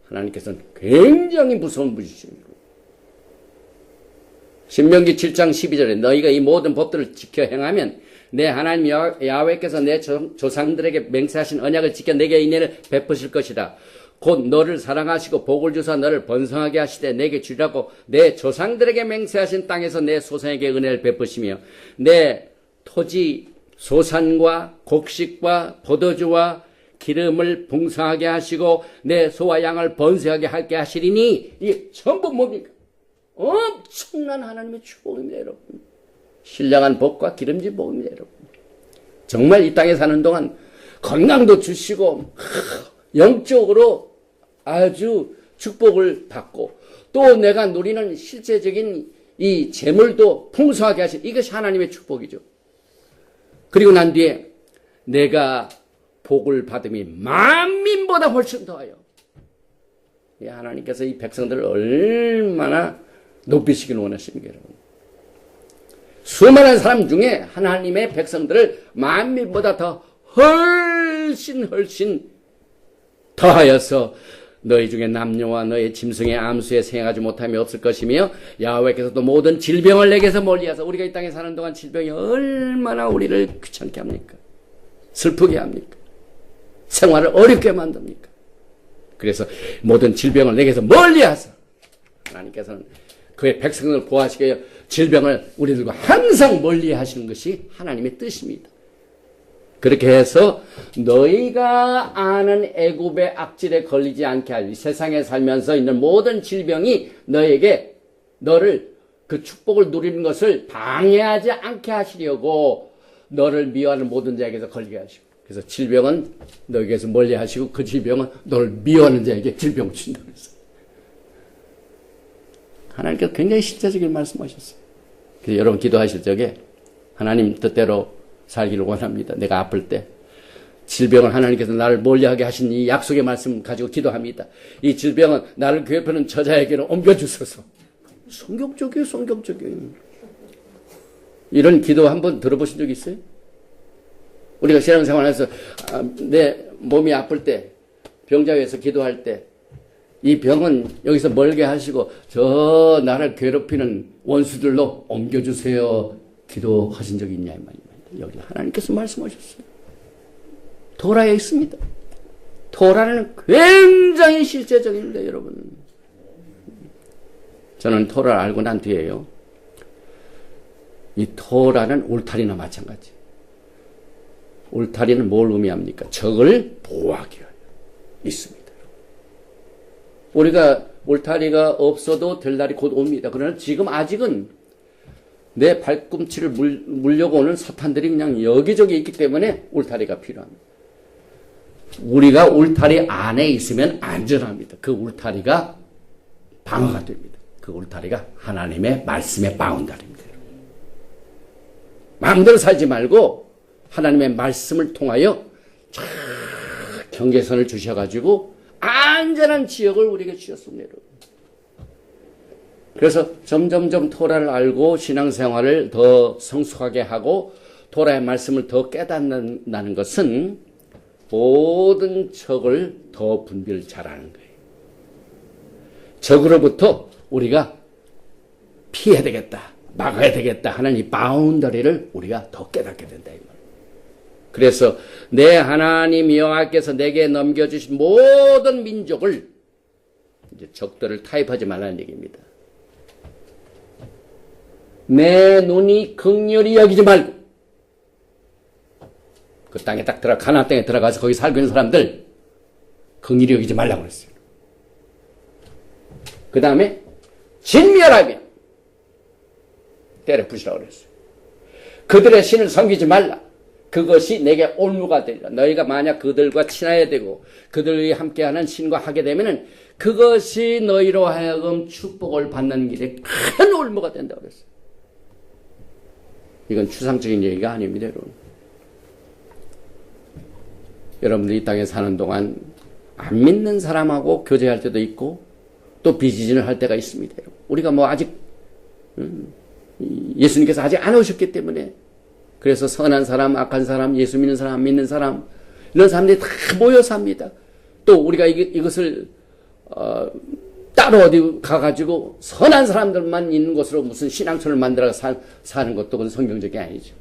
Speaker 1: 하나님께서는 굉장히 무서운 분이십니다. 신명기 7장 12절에 너희가 이 모든 법들을 지켜 행하면 내 하나님 야훼께서 내 조상들에게 맹세하신 언약을 지켜 내게 인애를 베푸실 것이다. 곧 너를 사랑하시고 복을 주사 너를 번성하게 하시되 내게 주라고 내 조상들에게 맹세하신 땅에서 내 소생에게 은혜를 베푸시며 내 토지 소산과 곡식과 포도주와 기름을 풍성하게 하시고 내 소와 양을 번성하게 하게 하시리니 이게 전부 뭡니까? 엄청난 하나님의 축복입니다, 여러분. 신령한 복과 기름진 복입니다, 여러분. 정말 이 땅에 사는 동안 건강도 주시고 영적으로 아주 축복을 받고 또 내가 누리는 실제적인 이 재물도 풍성하게 하신 이것이 하나님의 축복이죠. 그리고 난 뒤에 내가 복을 받음이 만민보다 훨씬 더하여. 하나님께서 이 백성들을 얼마나 높이시길 원하십니까, 여러분? 수많은 사람 중에 하나님의 백성들을 만민보다 더 훨씬 더하여서 너희 중에 남녀와 너희 짐승의 암수에 생하지 못함이 없을 것이며 야훼께서도 모든 질병을 내게서 멀리하사 우리가 이 땅에 사는 동안 질병이 얼마나 우리를 귀찮게 합니까? 슬프게 합니까? 생활을 어렵게 만듭니까? 그래서 모든 질병을 내게서 멀리 하사 하나님께서는 그의 백성을 보호하시기 위해 질병을 우리들과 항상 멀리 하시는 것이 하나님의 뜻입니다. 그렇게 해서 너희가 아는 애굽의 악질에 걸리지 않게 하리. 세상에 살면서 있는 모든 질병이 너에게 너를 그 축복을 누리는 것을 방해하지 않게 하시려고 너를 미워하는 모든 자에게서 걸리게 하시고, 그래서 질병은 너에게서 멀리 하시고 그 질병은 너를 미워하는 자에게 질병을 주신다고 했어요. 하나님께서 굉장히 실제적인 말씀하셨어요. 그래서 여러분 기도하실 적에 하나님 뜻대로 살기를 원합니다. 내가 아플 때 질병을 하나님께서 나를 멀리하게 하신 이 약속의 말씀 가지고 기도합니다. 이 질병은 나를 괴롭히는 저자에게로 옮겨주소서. 성경적이에요. 성경적이에요. 이런 기도 한번 들어보신 적 있어요? 우리가 신앙생활에서 내 몸이 아플 때 병자위에서 기도할 때 이 병은 여기서 멀게 하시고 저 나를 괴롭히는 원수들로 옮겨주세요. 기도하신 적이 있냐 이 말입니다. 여기 하나님께서 말씀하셨어요. 토라에 있습니다. 토라는 굉장히 실제적입니다, 여러분. 저는 토라를 알고 난 뒤에요. 이 토라는 울타리나 마찬가지. 울타리는 뭘 의미합니까? 적을 보호하기 위하여 있습니다. 우리가 울타리가 없어도 될 날이 곧 옵니다. 그러나 지금 아직은 내 발꿈치를 물려고 오는 사탄들이 그냥 여기저기 있기 때문에 울타리가 필요합니다. 우리가 울타리 안에 있으면 안전합니다. 그 울타리가 방어가 됩니다. 그 울타리가 하나님의 말씀의 바운다리입니다. 마음대로 살지 말고 하나님의 말씀을 통하여 경계선을 주셔가지고 안전한 지역을 우리에게 주셨습니다. 그래서 점점점 토라를 알고 신앙생활을 더 성숙하게 하고 토라의 말씀을 더 깨닫는다는 것은 모든 적을 더 분별 잘하는 거예요. 적으로부터 우리가 피해야 되겠다, 막아야 되겠다 하는 이 바운더리를 우리가 더 깨닫게 된다. 이 말. 그래서 내 하나님 여호와께서 내게 넘겨주신 모든 민족을 이제 적들을 타협하지 말라는 얘기입니다. 내 눈이 긍휼히 여기지 말고 그 땅에 딱 가나안 땅에 들어가서 거기 살고 있는 사람들 긍휼히 여기지 말라고 그랬어요. 그 다음에 진멸하며 때려 부시라고 그랬어요. 그들의 신을 섬기지 말라. 그것이 내게 올무가 되리라. 너희가 만약 그들과 친하여야 되고 그들이 함께하는 신과 하게 되면은 그것이 너희로 하여금 축복을 받는 길에 큰 올무가 된다고 그랬어요. 이건 추상적인 얘기가 아닙니다, 여러분. 여러분들이 이 땅에 사는 동안 안 믿는 사람하고 교제할 때도 있고 또 비지진을 할 때가 있습니다. 여러분. 우리가 뭐 아직 예수님께서 아직 안 오셨기 때문에 그래서 선한 사람, 악한 사람, 예수 믿는 사람, 안 믿는 사람 이런 사람들이 다 모여 삽니다. 또 우리가 이것을 따로 어디 가가지고 선한 사람들만 있는 곳으로 무슨 신앙촌을 만들어 사는 것도 그건 성경적이 아니죠.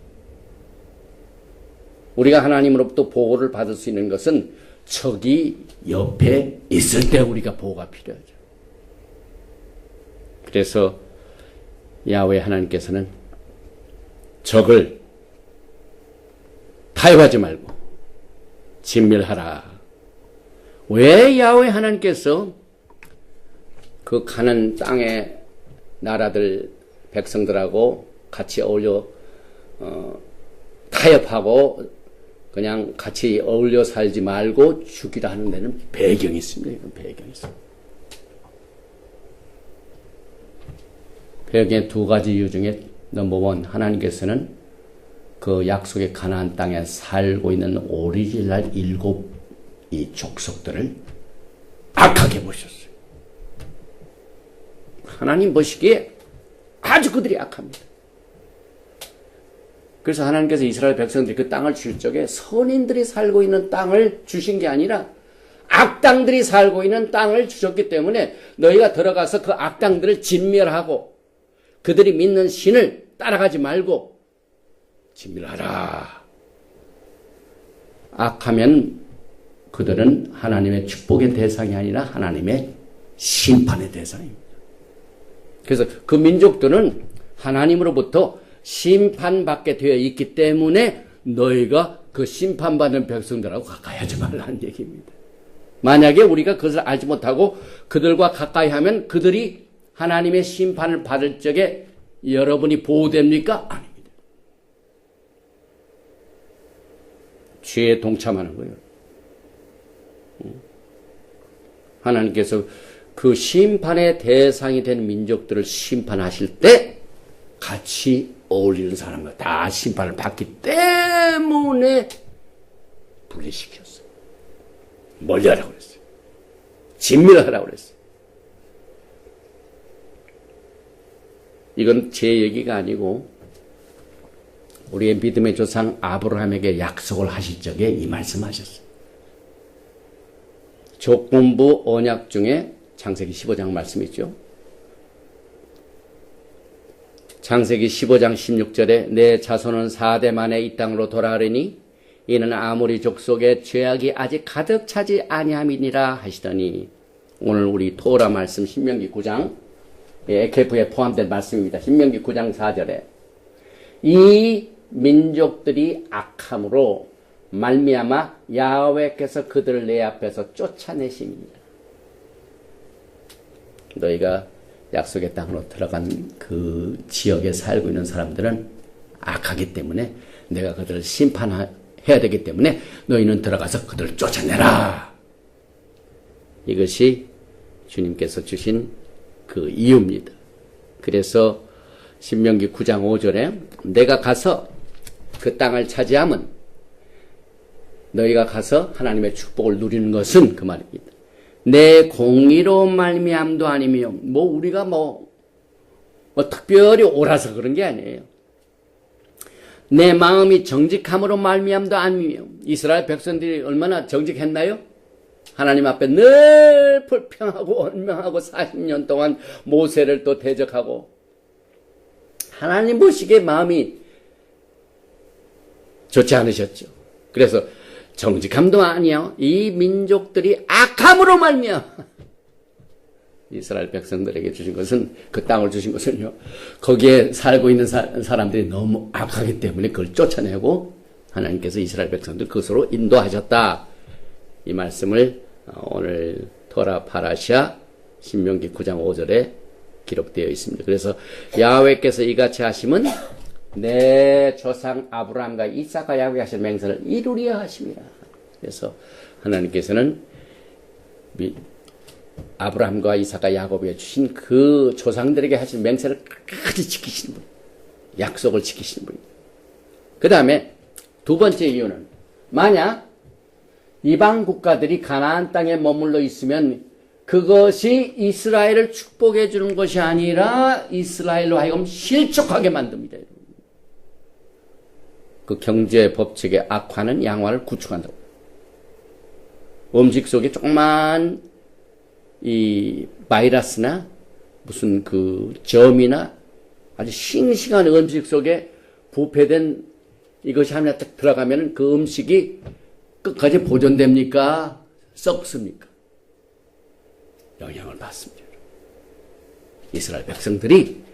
Speaker 1: 우리가 하나님으로부터 보호를 받을 수 있는 것은 적이 옆에 있을 때 우리가 보호가 필요하죠. 그래서 야훼 하나님께서는 적을 타협하지 말고 진멸하라. 왜 야훼 하나님께서 그 가는 땅의 나라들 백성들하고 같이 어울려 타협하고 그냥 같이 어울려 살지 말고 죽이라 하는 데는 배경이 있습니다. 이런 배경이 있습니다. 배경의 두 가지 이유 중에 넘버원, 하나님께서는 그 약속의 가나안 땅에 살고 있는 오리지널 7이 족속들을 악하게 보셨어요. 하나님 보시기에 아주 그들이 악합니다. 그래서 하나님께서 이스라엘 백성들이 그 땅을 줄 적에 선인들이 살고 있는 땅을 주신 게 아니라 악당들이 살고 있는 땅을 주셨기 때문에 너희가 들어가서 그 악당들을 진멸하고 그들이 믿는 신을 따라가지 말고 진멸하라. 악하면 그들은 하나님의 축복의 대상이 아니라 하나님의 심판의 대상입니다. 그래서 그 민족들은 하나님으로부터 심판받게 되어 있기 때문에 너희가 그 심판받는 백성들하고 가까이 하지 말라는 얘기입니다. 만약에 우리가 그것을 알지 못하고 그들과 가까이 하면 그들이 하나님의 심판을 받을 적에 여러분이 보호됩니까? 아닙니다. 죄에 동참하는 거예요. 하나님께서 그 심판의 대상이 된 민족들을 심판하실 때 같이 어울리는 사람과 다 심판을 받기 때문에 분리시켰어요. 멀리하라고 그랬어요. 진멸하라고 그랬어요. 이건 제 얘기가 아니고 우리의 믿음의 조상 아브라함에게 약속을 하실 적에 이 말씀하셨어요. 조건부 언약 중에 창세기 15장 말씀 있죠. 창세기 15장 16절에 내 자손은 4대 만에 이 땅으로 돌아오리니 이는 아모리 족속의 죄악이 아직 가득 차지 아니함이니라 하시더니 오늘 우리 토라 말씀 신명기 9장 에케프에 포함된 말씀입니다. 신명기 9장 4절에 이 민족들이 악함으로 말미암아 야훼께서 그들을 내 앞에서 쫓아내심이니라. 너희가 약속의 땅으로 들어간 그 지역에 살고 있는 사람들은 악하기 때문에 내가 그들을 심판해야 되기 때문에 너희는 들어가서 그들을 쫓아내라. 이것이 주님께서 주신 그 이유입니다. 그래서 신명기 9장 5절에 내가 가서 그 땅을 차지하면 너희가 가서 하나님의 축복을 누리는 것은 그 말입니다. 내 공의로 말미암도 아니며 우리가 특별히 옳아서 그런 게 아니에요. 내 마음이 정직함으로 말미암도 아니며 이스라엘 백성들이 얼마나 정직했나요? 하나님 앞에 늘 불평하고 원망하고 40년 동안 모세를 또 대적하고 하나님 보시기에 마음이 좋지 않으셨죠. 그래서 정직함도 아니요. 이 민족들이 악함으로 말미암아 이스라엘 백성들에게 주신 것은 그 땅을 주신 것은요. 거기에 살고 있는 사람들이 너무 악하기 때문에 그걸 쫓아내고 하나님께서 이스라엘 백성들 그것으로 인도하셨다. 이 말씀을 오늘 토라 파라시아 신명기 9장 5절에 기록되어 있습니다. 그래서 야훼께서 이같이 하심은 내 조상 아브라함과 이삭과 야곱에게 하신 맹세를 이루리라 하심이라. 그래서 하나님께서는 아브라함과 이삭과 야곱에게 주신 그 조상들에게 하신 맹세를 끝까지 지키시는 분, 약속을 지키시는 분입니다. 그 다음에 두 번째 이유는 만약 이방 국가들이 가나안 땅에 머물러 있으면 그것이 이스라엘을 축복해 주는 것이 아니라 이스라엘로 하여금 실족하게 만듭니다. 그 경제 법칙의 악화는 양화를 구축한다고. 음식 속에 조그만 이 바이러스나 무슨 그 점이나 아주 싱싱한 음식 속에 부패된 이것이 하나 딱 들어가면 그 음식이 끝까지 보존됩니까? 썩습니까? 영향을 받습니다. 이스라엘 백성들이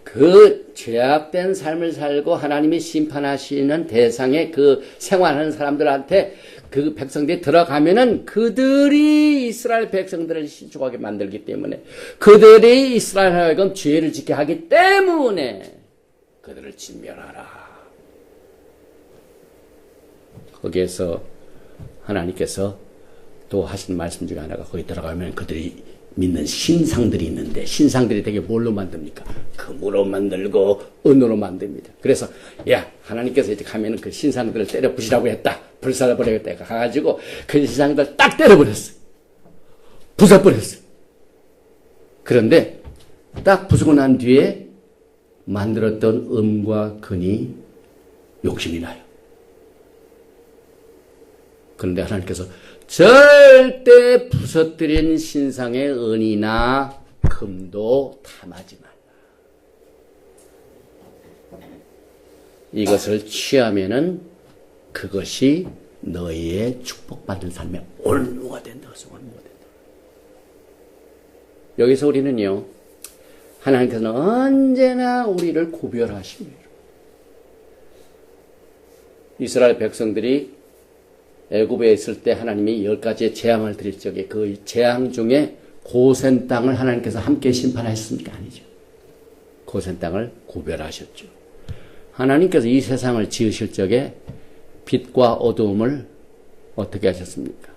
Speaker 1: 그 죄악된 삶을 살고 하나님이 심판하시는 대상에 그 생활하는 사람들한테 그 백성들이 들어가면은 그들이 이스라엘 백성들을 실족하게 만들기 때문에 그들이 이스라엘 하여금 죄를 짓게 하기 때문에 그들을 진멸하라. 거기에서 하나님께서 또 하신 말씀 중에 하나가 거기 들어가면 그들이 믿는 신상들이 있는데 신상들이 되게 뭘로 만듭니까? 금으로 만들고 은으로 만듭니다. 그래서 하나님께서 이제 가면은 그 신상들을 때려 부시라고 했다. 불살라버리겠다. 가가지고 그 신상들 딱 때려버렸어요. 부숴버렸어요. 그런데 딱 부수고 난 뒤에 만들었던 음과 근이 욕심이 나요. 그런데 하나님께서 절대 부서뜨린 신상의 은이나 금도 탐하지 말라. 이것을 취하면은 그것이 너희의 축복받은 삶의 올무가 된다. 올무가 된다. 여기서 우리는요, 하나님께서는 언제나 우리를 구별하십니다. 이스라엘 백성들이 애굽에 있을 때 하나님이 10가지의 재앙을 드릴 적에 그 재앙 중에 고센 땅을 하나님께서 함께 심판하셨습니까? 아니죠. 고센 땅을 구별하셨죠. 하나님께서 이 세상을 지으실 적에 빛과 어두움을 어떻게 하셨습니까?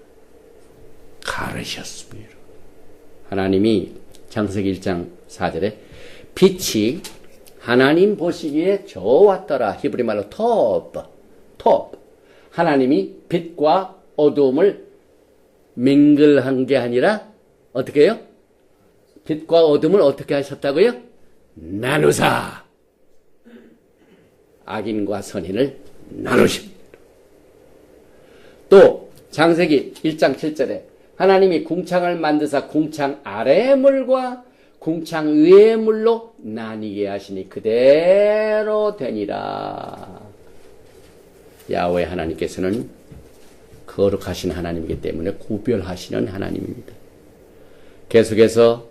Speaker 1: 가르셨습니다. 하나님이 창세기 1장 4절에 빛이 하나님 보시기에 좋았더라. 히브리 말로 톱. 하나님이 빛과 어두움을 밍글한 게 아니라 어떻게 해요? 빛과 어둠을 어떻게 하셨다고요? 나누사. 악인과 선인을 나누십니다. 또 창세기 1장 7절에 하나님이 궁창을 만드사 궁창 아래의 물과 궁창 위의 물로 나뉘게 하시니 그대로 되니라. 야훼 하나님께서는 거룩하신 하나님이기 때문에 구별하시는 하나님입니다. 계속해서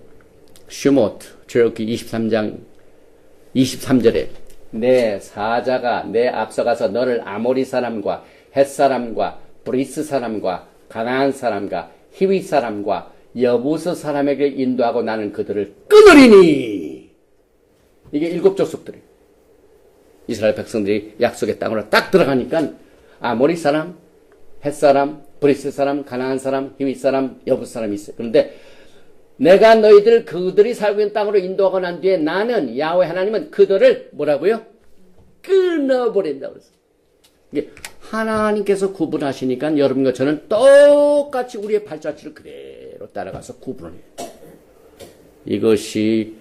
Speaker 1: 슈모트 출애굽기 23장 23절에 내 사자가 내 앞서가서 너를 아모리 사람과 헷 사람과 브리스 사람과 가나안 사람과 히위 사람과 여부스 사람에게 인도하고 나는 그들을 끊으리니. 이게 7 족속들이에요. 이스라엘 백성들이 약속의 땅으로 딱 들어가니까 아모리 사람, 헷 사람, 브리스 사람, 가나안 사람, 히위 사람, 여부스 사람이 있어요. 그런데 내가 너희들 그들이 살고 있는 땅으로 인도하고 난 뒤에 나는 야훼 하나님은 그들을 뭐라고요? 끊어버린다고 그랬어요. 이게 하나님께서 구분하시니까 여러분과 저는 똑같이 우리의 발자취를 그대로 따라가서 구분을 해요. 이것이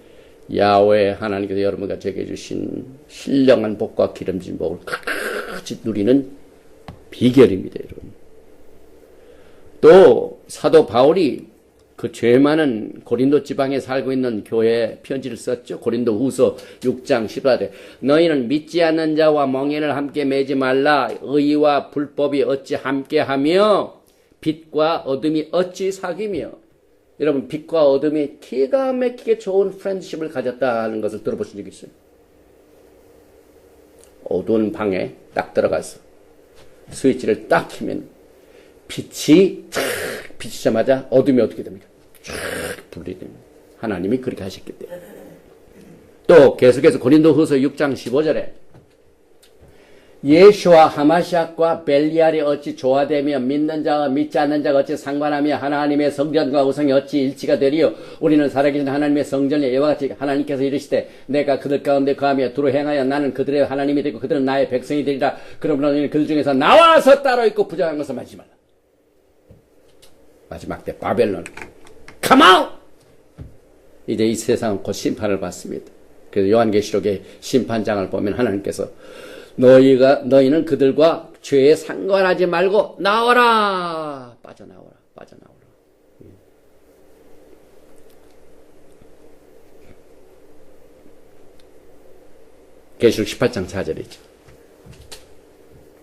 Speaker 1: 야훼 하나님께서 여러분과 제게 주신 신령한 복과 기름진 복을 같이 누리는 비결입니다, 여러분. 또 사도 바울이 그 죄 많은 고린도 지방에 살고 있는 교회에 편지를 썼죠. 고린도 후서 6장 14절. 너희는 믿지 않는 자와 멍에를 함께 매지 말라. 의와 불법이 어찌 함께하며 빛과 어둠이 어찌 사귀며. 여러분, 빛과 어둠이 기가 막히게 좋은 프렌드십을 가졌다는 것을 들어보신 적 있어요? 어두운 방에 딱 들어가서 스위치를 딱 켜면 빛이 탁 비치자마자 어둠이 어떻게 됩니까? 쫙 분리 됩니다. 하나님이 그렇게 하셨기 때문에. 또 계속해서 고린도후서 6장 15절에 예수와 하마시아과 벨리알이 어찌 조화되며 믿는 자와 믿지 않는 자가 어찌 상관하며 하나님의 성전과 우상이 어찌 일치가 되리요. 우리는 살아계신 하나님의 성전에 이와 같이 하나님께서 이르시되 내가 그들 가운데 거하며 두루 행하여 나는 그들의 하나님이 되고 그들은 나의 백성이 되리라. 그러므로 너희는 그들 중에서 나와서 따로 있고 부정한 것을 만지지 말라. 마지막 때 바벨론 Come out! 이제 이 세상은 곧 심판을 받습니다. 그래서 요한계시록의 심판장을 보면 하나님께서 너희는 그들과 죄에 상관하지 말고 나와라! 빠져나와라. 계시록 18장 4절이죠.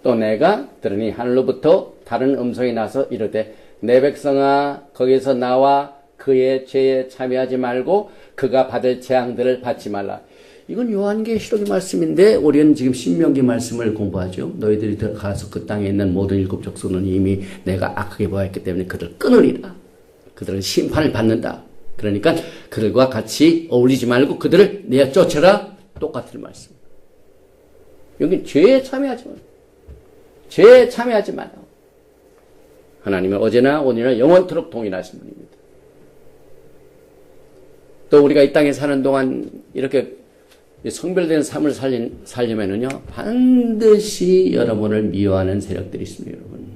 Speaker 1: 또 내가 들으니 하늘로부터 다른 음성이 나서 이르되 내 백성아 거기서 나와 그의 죄에 참여하지 말고 그가 받을 재앙들을 받지 말라. 이건 요한계시록의 말씀인데 우리는 지금 신명기 말씀을 공부하죠. 너희들이 들어가서 그 땅에 있는 모든 7 족속은 이미 내가 악하게 보았기 때문에 그들을 끊으리라. 그들은 심판을 받는다. 그러니까 그들과 같이 어울리지 말고 그들을 내어 쫓아라. 똑같은 말씀. 여기 죄에 참여하지 마라. 죄에 참여하지 마라. 하나님은 어제나 오늘이나 영원토록 동일하신 분입니다. 또 우리가 이 땅에 사는 동안 이렇게 성별된 삶을 살려면은요, 반드시 여러분을 미워하는 세력들이 있습니다, 여러분.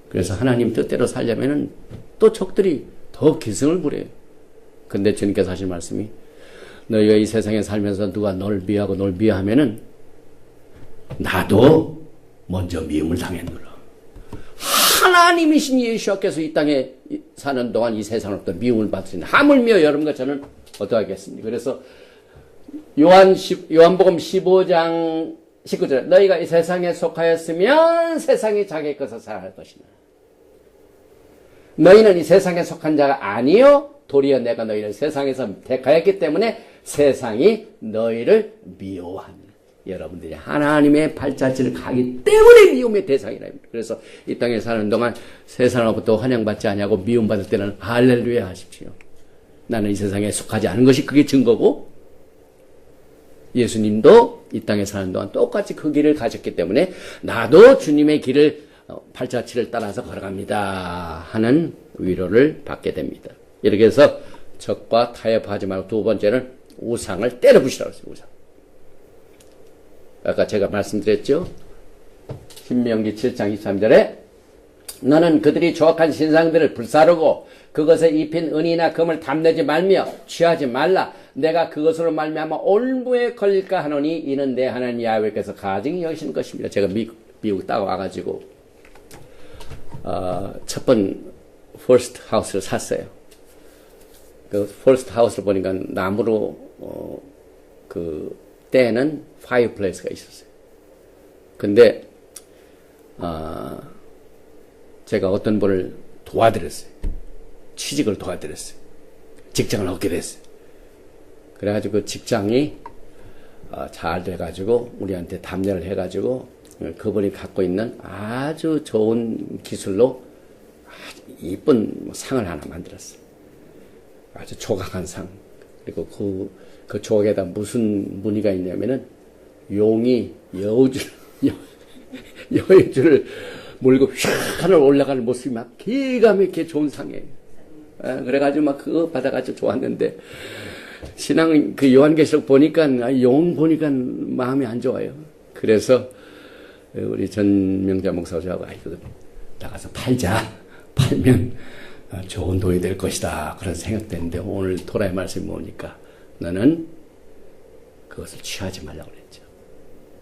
Speaker 1: 그래서 하나님 뜻대로 살려면은 또 적들이 더 기승을 부려요. 근데 주님께서 하신 말씀이 너희가 이 세상에 살면서 누가 널 미워하고 널 미워하면은 나도 먼저 미움을 당했노라. 하나님이신 예수께서 이 땅에 사는 동안 이 세상으로부터 미움을 받으시는 하물며 여러분과 저는 어떠하겠습니까? 그래서 요한복음 15장 19절 너희가 이 세상에 속하였으면 세상이 자기의 것을 살아갈 것이나 너희는 이 세상에 속한 자가 아니요 도리어 내가 너희를 세상에서 택하였기 때문에 세상이 너희를 미워합니다. 여러분들이 하나님의 발자취를 가기 때문에 미움의 대상이랍니다. 그래서 이 땅에 사는 동안 세상으로부터 환영받지 아니하고 미움받을 때는 할렐루야 하십시오. 나는 이 세상에 속하지 않은 것이 그게 증거고 예수님도 이 땅에 사는 동안 똑같이 그 길을 가셨기 때문에 나도 주님의 길을 발자취를 따라서 걸어갑니다 하는 위로를 받게 됩니다. 이렇게 해서 적과 타협하지 말고 두 번째는 우상을 때려 부시라고 했어요. 우상. 아까 제가 말씀드렸죠. 신명기 7장 23절에 너는 그들이 조악한 신상들을 불사르고 그것에 입힌 은이나 금을 탐내지 말며 취하지 말라. 내가 그것으로 말미암아 올무에 걸릴까 하노니 이는 내 하나님 야훼께서 가증히 여기시는 것입니다. 제가 미국 따고 와가지고 첫 번 퍼스트 하우스를 샀어요. 그 퍼스트 하우스를 보니까 나무로 그 때는 파이어플레이스가 있었어요. 근데 제가 어떤 분을 도와드렸어요. 취직을 도와드렸어요. 직장을 얻게 됐어요. 그래가지고 그 직장이 잘 돼가지고 우리한테 답례를 해가지고 그분이 갖고 있는 아주 좋은 기술로 아주 이쁜 상을 하나 만들었어요. 아주 조각한 상. 그리고 그 조각에다 무슨 무늬가 있냐면은 용이 여우줄을 물고 휙 하늘 올라가는 모습이 막 기가 막히게 좋은 상이에요. 그래가지고 막 그거 받아가지고 좋았는데 신앙 그 요한계시록 보니까 용 보니까 마음이 안 좋아요. 그래서 우리 전명자 목사님하고 이거 나가서 팔면 좋은 돈이 될 것이다 그런 생각됐는데 오늘 토라의 말씀이 뭐니까 너는 그것을 취하지 말라고 그랬죠.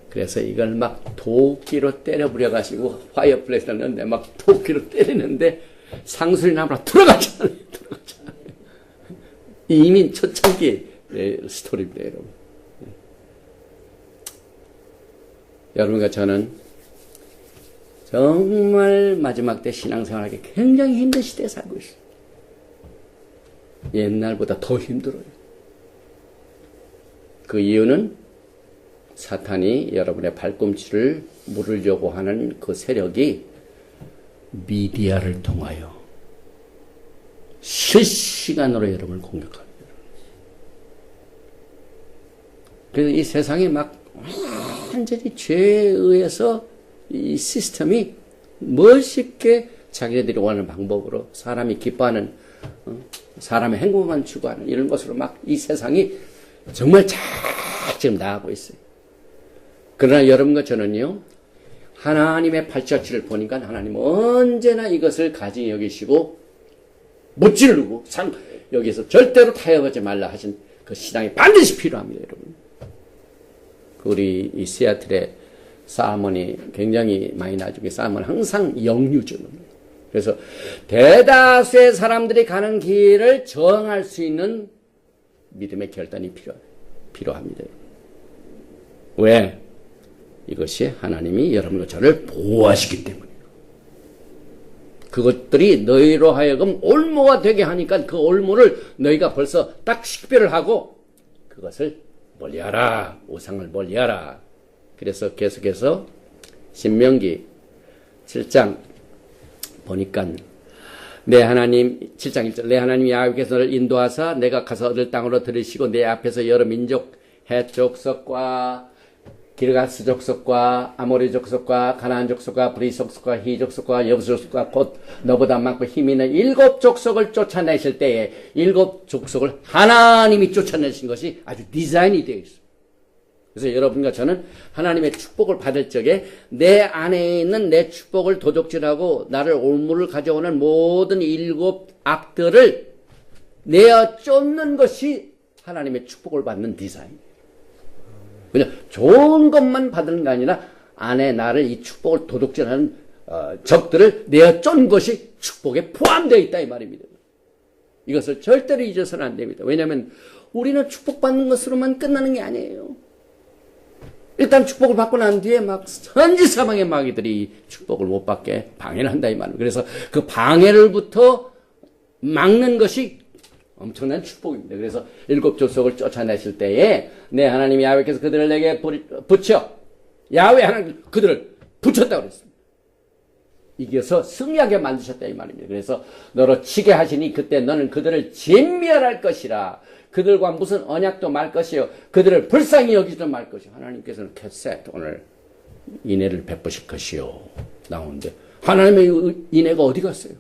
Speaker 1: 그래서 이걸 막 도끼로 때려 부려가지고 파이어플레이스를 넣는데 막 도끼로 때리는데 상술이 나무라 들어가잖아요. 이미 초창기 스토리입니다, 여러분. 여러분과 저는 정말 마지막 때 신앙생활하기 굉장히 힘든 시대에 살고 있어요. 옛날보다 더 힘들어요. 그 이유는 사탄이 여러분의 발꿈치를 물으려고 하는 그 세력이 미디어를 통하여 실시간으로 여러분을 공격합니다. 그래서 이 세상이 막 완전히 죄에 의해서 이 시스템이 멋있게 자기네들이 원하는 방법으로 사람이 기뻐하는 사람의 행복만 추구하는 이런 것으로 막 이 세상이 정말 잘 지금 나가고 있어요. 그러나 여러분과 저는요 하나님의 발자취를 보니까 하나님은 언제나 이것을 가증히 여기시고 못 지르고 여기서 절대로 타협하지 말라 하신 그 신앙이 반드시 필요합니다, 여러분. 우리 이 시애틀에 사먼이 굉장히 많이 나중에 사먼 항상 영유전입니다. 그래서 대다수의 사람들이 가는 길을 정할 수 있는 믿음의 결단이 필요합니다. 왜? 이것이 하나님이 여러분과 저를 보호하시기 때문이에요. 그것들이 너희로 하여금 올무가 되게 하니까 그 올무를 너희가 벌써 딱 식별을 하고 그것을 멀리하라. 우상을 멀리하라. 그래서 계속해서 신명기 7장 보니까 내 하나님 7장 1절 내 하나님 야훼께서 너를 인도하사 내가 가서 얻을 땅으로 들이시고 내 앞에서 여러 민족 헷 족속과 기르가스 족속과 아모리 족속과 가나안 족속과 브리 족속과 히 족속과 여부스 족속과 곧 너보다 많고 힘 있는 7 족속을 쫓아내실 때에 7 족속을 하나님이 쫓아내신 것이 아주 디자인이 되어 있습니다. 그래서 여러분과 저는 하나님의 축복을 받을 적에 내 안에 있는 내 축복을 도적질하고 나를 올무를 가져오는 모든 7 악들을 내어 쫓는 것이 하나님의 축복을 받는 디자인이에요. 그냥 좋은 것만 받는 게 아니라 안에 나를 이 축복을 도둑질하는 적들을 내어 쫀 것이 축복에 포함되어 있다 이 말입니다. 이것을 절대로 잊어서는 안 됩니다. 왜냐하면 우리는 축복받는 것으로만 끝나는 게 아니에요. 일단 축복을 받고 난 뒤에 막 선지사방의 마귀들이 축복을 못 받게 방해를 한다 이 말입니다. 그래서 그 방해를부터 막는 것이 엄청난 축복입니다. 그래서 일곱 족속을 쫓아내실 때에 내 하나님 야훼께서 그들을 내게 붙여 야훼 하나님 그들을 붙였다고 그랬습니다. 이겨서 승리하게 만드셨다 이 말입니다. 그래서 너로 치게 하시니 그때 너는 그들을 진멸할 것이라. 그들과 무슨 언약도 말 것이요 그들을 불쌍히 여기지도 말 것이요. 하나님께서는 캣셋 오늘 인애를 베푸실 것이요 나오는데 하나님의 인애가 어디 갔어요?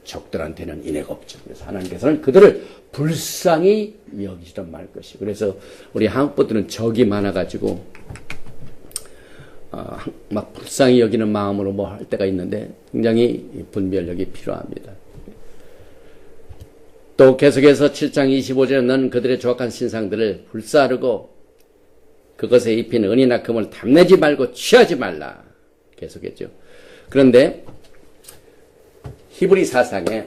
Speaker 1: 적들한테는 인애가 없죠. 그래서 하나님께서는 그들을 불쌍히 여기지도 말 것이요. 그래서 우리 한국 분들은 적이 많아가지고 막 불쌍히 여기는 마음으로 뭐 할 때가 있는데 굉장히 분별력이 필요합니다. 또 계속해서 7장 25절에 너는 그들의 조악한 신상들을 불사르고 그것에 입힌 은이나 금을 탐내지 말고 취하지 말라. 계속했죠. 그런데 히브리 사상에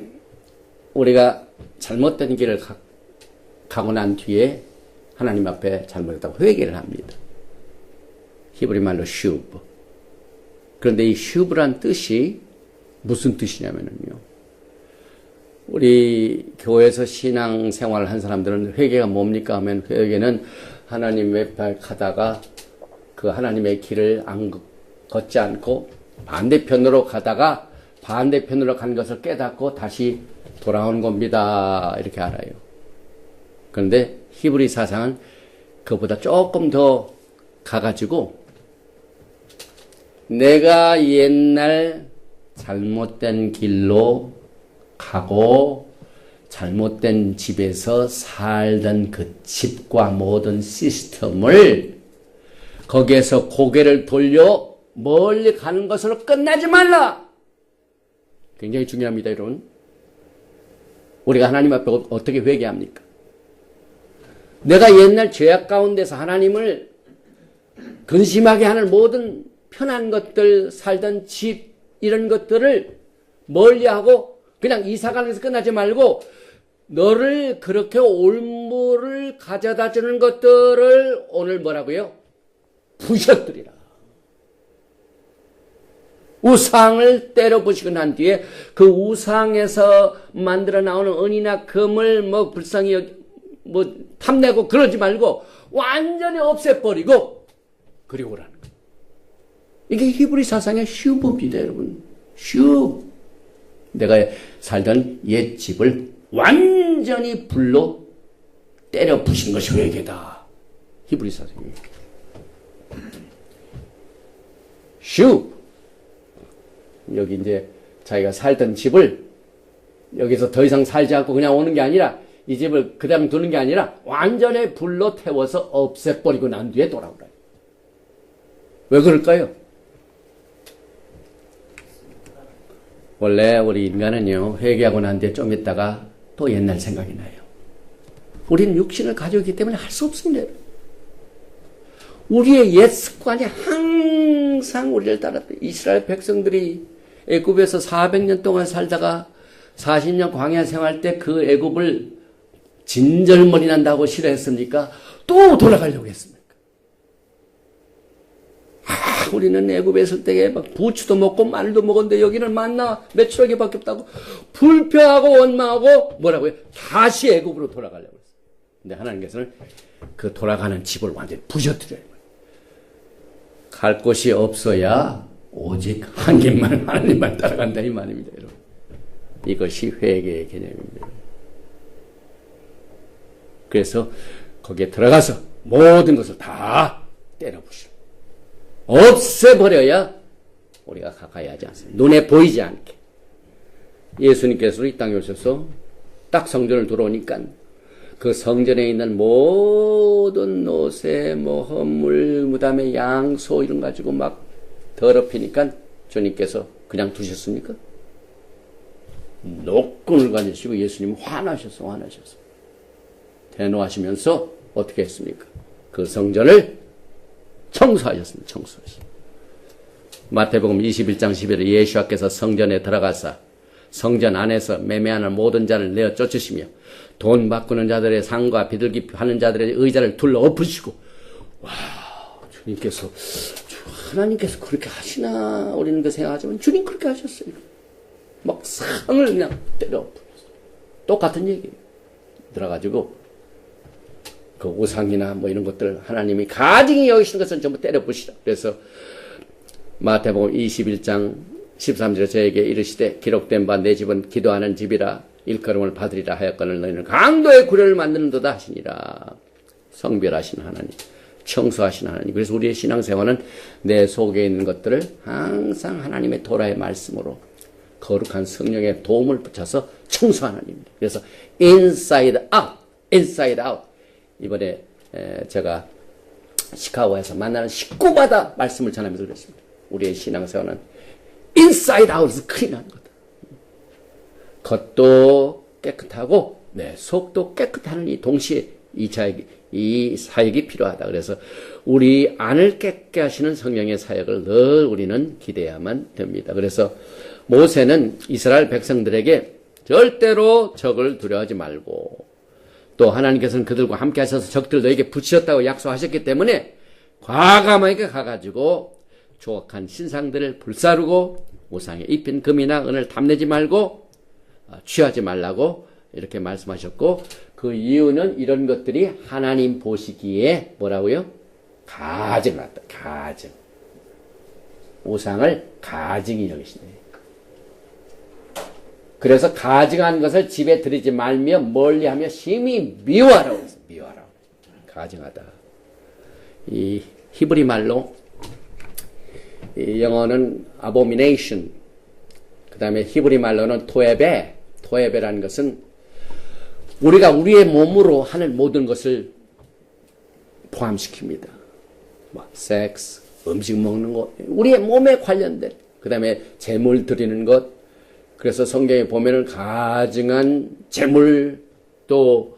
Speaker 1: 우리가 잘못된 길을 가고 난 뒤에 하나님 앞에 잘못했다고 회개를 합니다. 히브리 말로 슈브. 그런데 이 슈브란 뜻이 무슨 뜻이냐면요. 우리 교회에서 신앙생활을 한 사람들은 회개가 뭡니까 하면 회개는 하나님 외발 가다가 그 하나님의 길을 걷지 않고 반대편으로 가다가 반대편으로 간 것을 깨닫고 다시 돌아온 겁니다. 이렇게 알아요. 그런데 히브리 사상은 그보다 조금 더 가가지고 내가 옛날 잘못된 길로 가고 잘못된 집에서 살던 그 집과 모든 시스템을 거기에서 고개를 돌려 멀리 가는 것으로 끝나지 말라. 굉장히 중요합니다, 여러분. 우리가 하나님 앞에 어떻게 회개합니까? 내가 옛날 죄악 가운데서 하나님을 근심하게 하는 모든 편한 것들, 살던 집 이런 것들을 멀리하고 그냥 이사가는 데서 끝나지 말고 너를 그렇게 올무를 가져다 주는 것들을 오늘 뭐라고요? 부셔뜨리라. 우상을 때려 부시고 난 뒤에 그 우상에서 만들어 나오는 은이나 금을 뭐 불쌍히 탐내고 그러지 말고 완전히 없애버리고 그리고 오라는 거예요. 이게 히브리 사상의 슈브입니다, 여러분. 슈브. 내가 살던 옛 집을 완전히 불로 때려 부신 것이 회개다. 히브리 사상이에요. 슈브. 여기 이제 자기가 살던 집을 여기서 더 이상 살지 않고 그냥 오는 게 아니라 이 집을 그다음 두는 게 아니라 완전히 불로 태워서 없애버리고 난 뒤에 돌아오라. 왜 그럴까요? 원래 우리 인간은요, 회개하고 난 뒤에 좀 있다가 또 옛날 생각이 나요. 우리는 육신을 가지고 있기 때문에 할 수 없습니다. 우리의 옛 습관이 항상 우리를 따랐다. 이스라엘 백성들이 애굽에서 400년 동안 살다가 40년 광야 생활 때 그 애굽을 진절머리 난다고 싫어했습니까? 또 돌아가려고 했습니까? 우리는 애굽에 있을 때에 막 부추도 먹고 마늘도 먹었는데 여기는 만나 매출하게밖에 없다고 불평하고 원망하고 뭐라고요? 다시 애굽으로 돌아가려고 했어요. 근데 하나님께서는 그 돌아가는 집을 완전히 부셔뜨려요. 갈 곳이 없어야 오직 한 길만 하나님만 따라간다 이 말입니다, 여러분. 이것이 회개의 개념입니다. 그래서 거기에 들어가서 모든 것을 다 때려부시고 없애버려야 우리가 가까이 하지 않습니다. 눈에 보이지 않게. 예수님께서 이 땅에 오셔서 딱 성전을 들어오니까 그 성전에 있는 모든 노새, 헌물, 그다음에 양, 소 이런 거 가지고 막 더럽히니까 주님께서 그냥 두셨습니까? 노끈을 가지시고 예수님은 화나셨어. 대노하시면서 어떻게 했습니까? 그 성전을 청소하셨습니다. 마태복음 21장 11절 예수께서 성전에 들어가서 성전 안에서 매매하는 모든 자를 내어 쫓으시며 돈 바꾸는 자들의 상과 비둘기 하는 자들의 의자를 둘러 엎으시고 주님께서, 하나님께서 그렇게 하시나, 우리는 그 생각하지만, 주님 그렇게 하셨어요. 막 상을 그냥 때려 부었어요. 똑같은 얘기예요. 들어가지고, 그 우상이나 뭐 이런 것들, 하나님이 가증히 여기시는 것은 전부 때려 부시라. 그래서, 마태복음 21장 13절에 저에게 이르시되, 기록된 바 내 집은 기도하는 집이라, 일컬음을 받으리라 하였거늘 너희는 강도의 구려를 만드는도다 하시니라. 성별하신 하나님, 청소하신 하나님. 그래서 우리의 신앙생활은 내 속에 있는 것들을 항상 하나님의 토라의 말씀으로 거룩한 성령의 도움을 붙여서 청소하는 하나님입니다. 그래서 inside out, inside out. 이번에 제가 시카고에서 만나는 식구마다 말씀을 전하면서 그랬습니다. 우리의 신앙생활은 inside out에서 클린하는 거다. 겉도 깨끗하고 내 속도 깨끗하는 이 동시에 이 사역이 필요하다. 그래서 우리 안을 깨끗게 하시는 성령의 사역을 늘 우리는 기대야만 됩니다. 그래서 모세는 이스라엘 백성들에게 절대로 적을 두려워하지 말고, 또 하나님께서는 그들과 함께 하셔서 적들 너에게 붙이셨다고 약속하셨기 때문에 과감하게 가가지고 조악한 신상들을 불사르고 우상에 입힌 금이나 은을 탐내지 말고 취하지 말라고 이렇게 말씀하셨고, 그 이유는 이런 것들이 하나님 보시기에 뭐라고요? 가증하다. 가증. 우상을 가증히 여기시네. 그래서 가증한 것을 집에 들이지 말며 멀리하며 심히 미워하라고 했어요. 미워하라고. 가증하다. 이 히브리 말로, 이 영어는 abomination, 그 다음에 히브리 말로는 토에베라는 것은 우리가 우리의 몸으로 하는 모든 것을 포함시킵니다. 뭐 섹스, 음식 먹는 것, 우리의 몸에 관련된, 그 다음에 재물 드리는 것. 그래서 성경에 보면은 가증한 재물, 또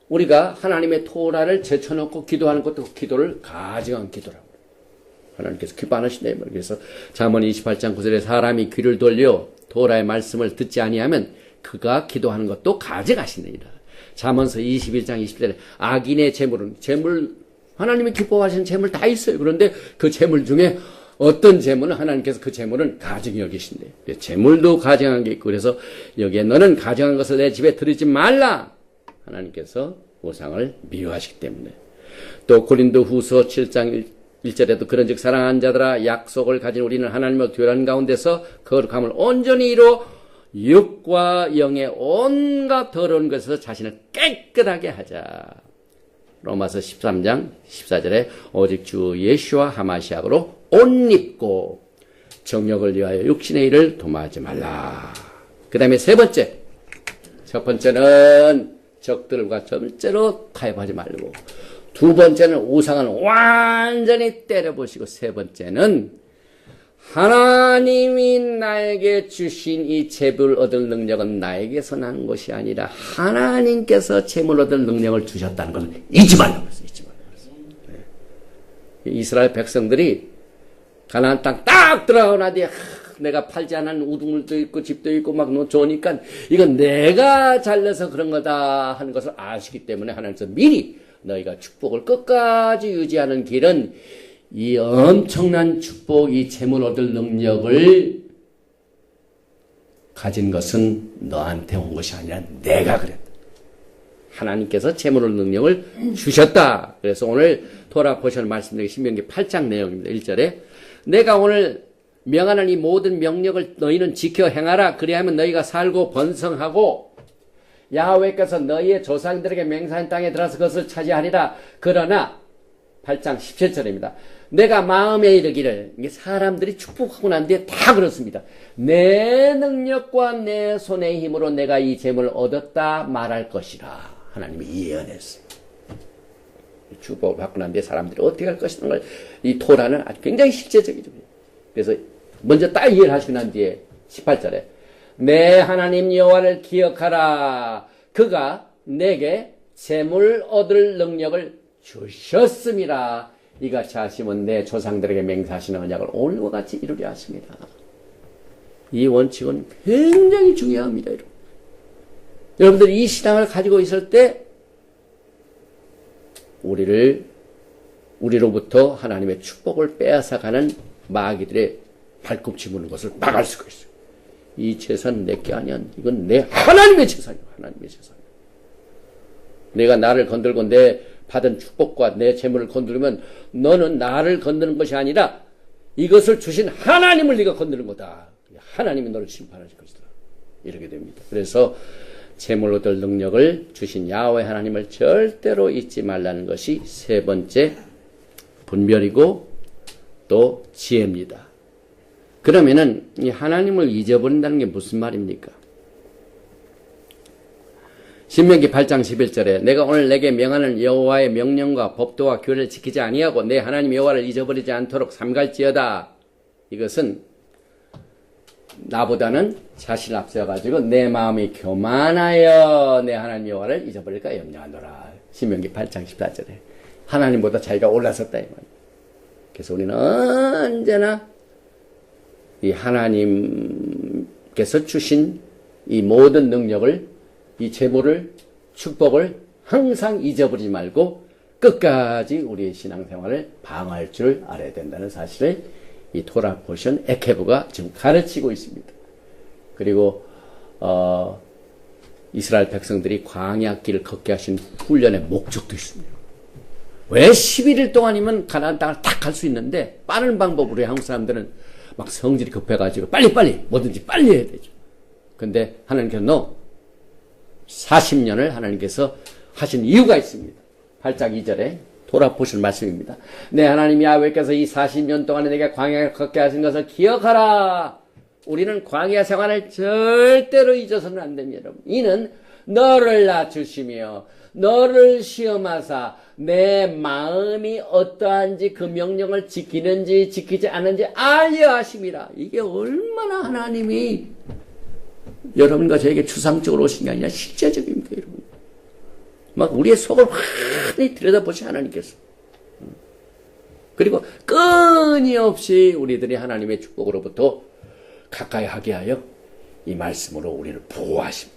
Speaker 1: 우리가 하나님의 토라를 제쳐놓고 기도하는 것도 기도를 가증한 기도라고. 하나님께서 기뻐하시네. 그래서 잠언 28장 9절에 사람이 귀를 돌려 토라의 말씀을 듣지 아니하면 그가 기도하는 것도 가증하시느니라. 잠언서 21장 20절에 악인의 재물은, 하나님이 기뻐하시는 재물 다 있어요. 그런데 그 재물 중에 어떤 재물은 하나님께서 그 재물은 가증히 여기신대요. 재물도 가증한 게 있고, 그래서 여기에 너는 가증한 것을 내 집에 들이지 말라. 하나님께서 우상을 미워하시기 때문에. 또 고린도후서 7장 1절에도 그런즉 사랑하는 자들아, 약속을 가진 우리는 하나님을 교회하는 가운데서 거룩함을 온전히 이루어 육과 영의 온갖 더러운 것에서 자신을 깨끗하게 하자. 로마서 13장 14절에 오직 주 예수와 하마시약으로 옷 입고 정욕을 위하여 육신의 일을 도모하지 말라. 그 다음에 세 번째, 첫 번째는 적들과 절대로 타협하지 말고, 두 번째는 우상은 완전히 때려보시고, 세 번째는 하나님이 나에게 주신 이 재물 얻을 능력은 나에게서 난 것이 아니라 하나님께서 재물 얻을 능력을 주셨다는 것을 잊지 말라고 했어요. 잊지 말라고 했어요. 네. 이스라엘 백성들이 가나안 땅 딱 들어가고 나뒤에 내가 팔지 않은 우두물도 있고 집도 있고 막 좋으니까 이건 내가 잘나서 그런 거다 하는 것을 아시기 때문에 하나님께서 미리 너희가 축복을 끝까지 유지하는 길은 이 엄청난 축복, 이 재물 얻을 능력을 가진 것은 너한테 온 것이 아니라 내가 그랬다. 하나님께서 재물 얻을 능력을 주셨다. 그래서 오늘 토라 포션 말씀드린 신명기 8장 내용입니다. 1절에 내가 오늘 명하는 이 모든 명령을 너희는 지켜 행하라. 그리하면 너희가 살고 번성하고 야훼께서 너희의 조상들에게 맹세한 땅에 들어서 그것을 차지하리라. 그러나 8장 17절입니다. 내가 마음에 이르기를, 이게 사람들이 축복하고 난 뒤에 다 그렇습니다. 내 능력과 내 손의 힘으로 내가 이 재물을 얻었다 말할 것이라. 하나님이 예언했어요. 축복을 받고 난 뒤에 사람들이 어떻게 할 것이라는 걸, 이 토라는 아주 굉장히 실제적이죠. 그래서 먼저 딱 이해를 하시고 난 뒤에 18절에 내 하나님 여호와를 기억하라. 그가 내게 재물 얻을 능력을 주셨음이라. 이같이 하시면 내 조상들에게 맹세하시는 언약을 오늘과 같이 이루려 하십니다. 이 원칙은 굉장히 중요합니다. 여러분들이 이 신앙을 가지고 있을 때 우리를 우리로부터 하나님의 축복을 빼앗아가는 마귀들의 발꿈치 무는 것을 막을 수가 있어요. 이 재산은 내게 아니야. 이건 내 하나님의 재산이야. 하나님의 재산. 내가 나를 건들고 내 받은 축복과 내 재물을 건드리면 너는 나를 건드는 것이 아니라 이것을 주신 하나님을 네가 건드는 거다. 하나님이 너를 심판하실 것이다. 이렇게 됩니다. 그래서 재물 얻을 능력을 주신 야훼 하나님을 절대로 잊지 말라는 것이 세 번째 분별이고 또 지혜입니다. 그러면은 이 하나님을 잊어버린다는 게 무슨 말입니까? 신명기 8장 11절에 내가 오늘 내게 명하는 여호와의 명령과 법도와 규례를 지키지 아니하고 내 하나님 여호와를 잊어버리지 않도록 삼갈지어다. 이것은 나보다는 자신을 앞세워가지고 내 마음이 교만하여 내 하나님 여호와를 잊어버릴까 염려하노라. 신명기 8장 14절에 하나님보다 자기가 올라섰다 이 말이에요. 그래서 우리는 언제나 이 하나님께서 주신 이 모든 능력을, 이 재물을, 축복을 항상 잊어버리지 말고 끝까지 우리의 신앙생활을 방어할 줄 알아야 된다는 사실을 이 토라 포션 에케브가 지금 가르치고 있습니다. 그리고 이스라엘 백성들이 광야 길을 걷게 하신 훈련의 목적도 있습니다. 왜 11일 동안이면 가나안 땅을 딱 갈 수 있는데 빠른 방법으로 한국 사람들은 막 성질이 급해가지고 빨리빨리 뭐든지 빨리 해야 되죠. 근데 하나님께서 40년을 하나님께서 하신 이유가 있습니다. 8장 2절에 돌아보실 말씀입니다. 내 하나님 야훼께서 이 40년 동안에 내게 광야를 걷게 하신 것을 기억하라. 우리는 광야 생활을 절대로 잊어서는 안 됩니다. 여러분. 이는 너를 낮추시며 너를 시험하사 내 마음이 어떠한지 그 명령을 지키는지 지키지 않는지 알려 하심이라. 이게 얼마나 하나님이 여러분과 저에게 추상적으로 오신 게 아니라 실제적입니다. 여러분. 막 우리의 속을 환히 들여다보시 하나님께서. 그리고 끊임없이 우리들이 하나님의 축복으로부터 가까이 하게 하여 이 말씀으로 우리를 보호하십니다.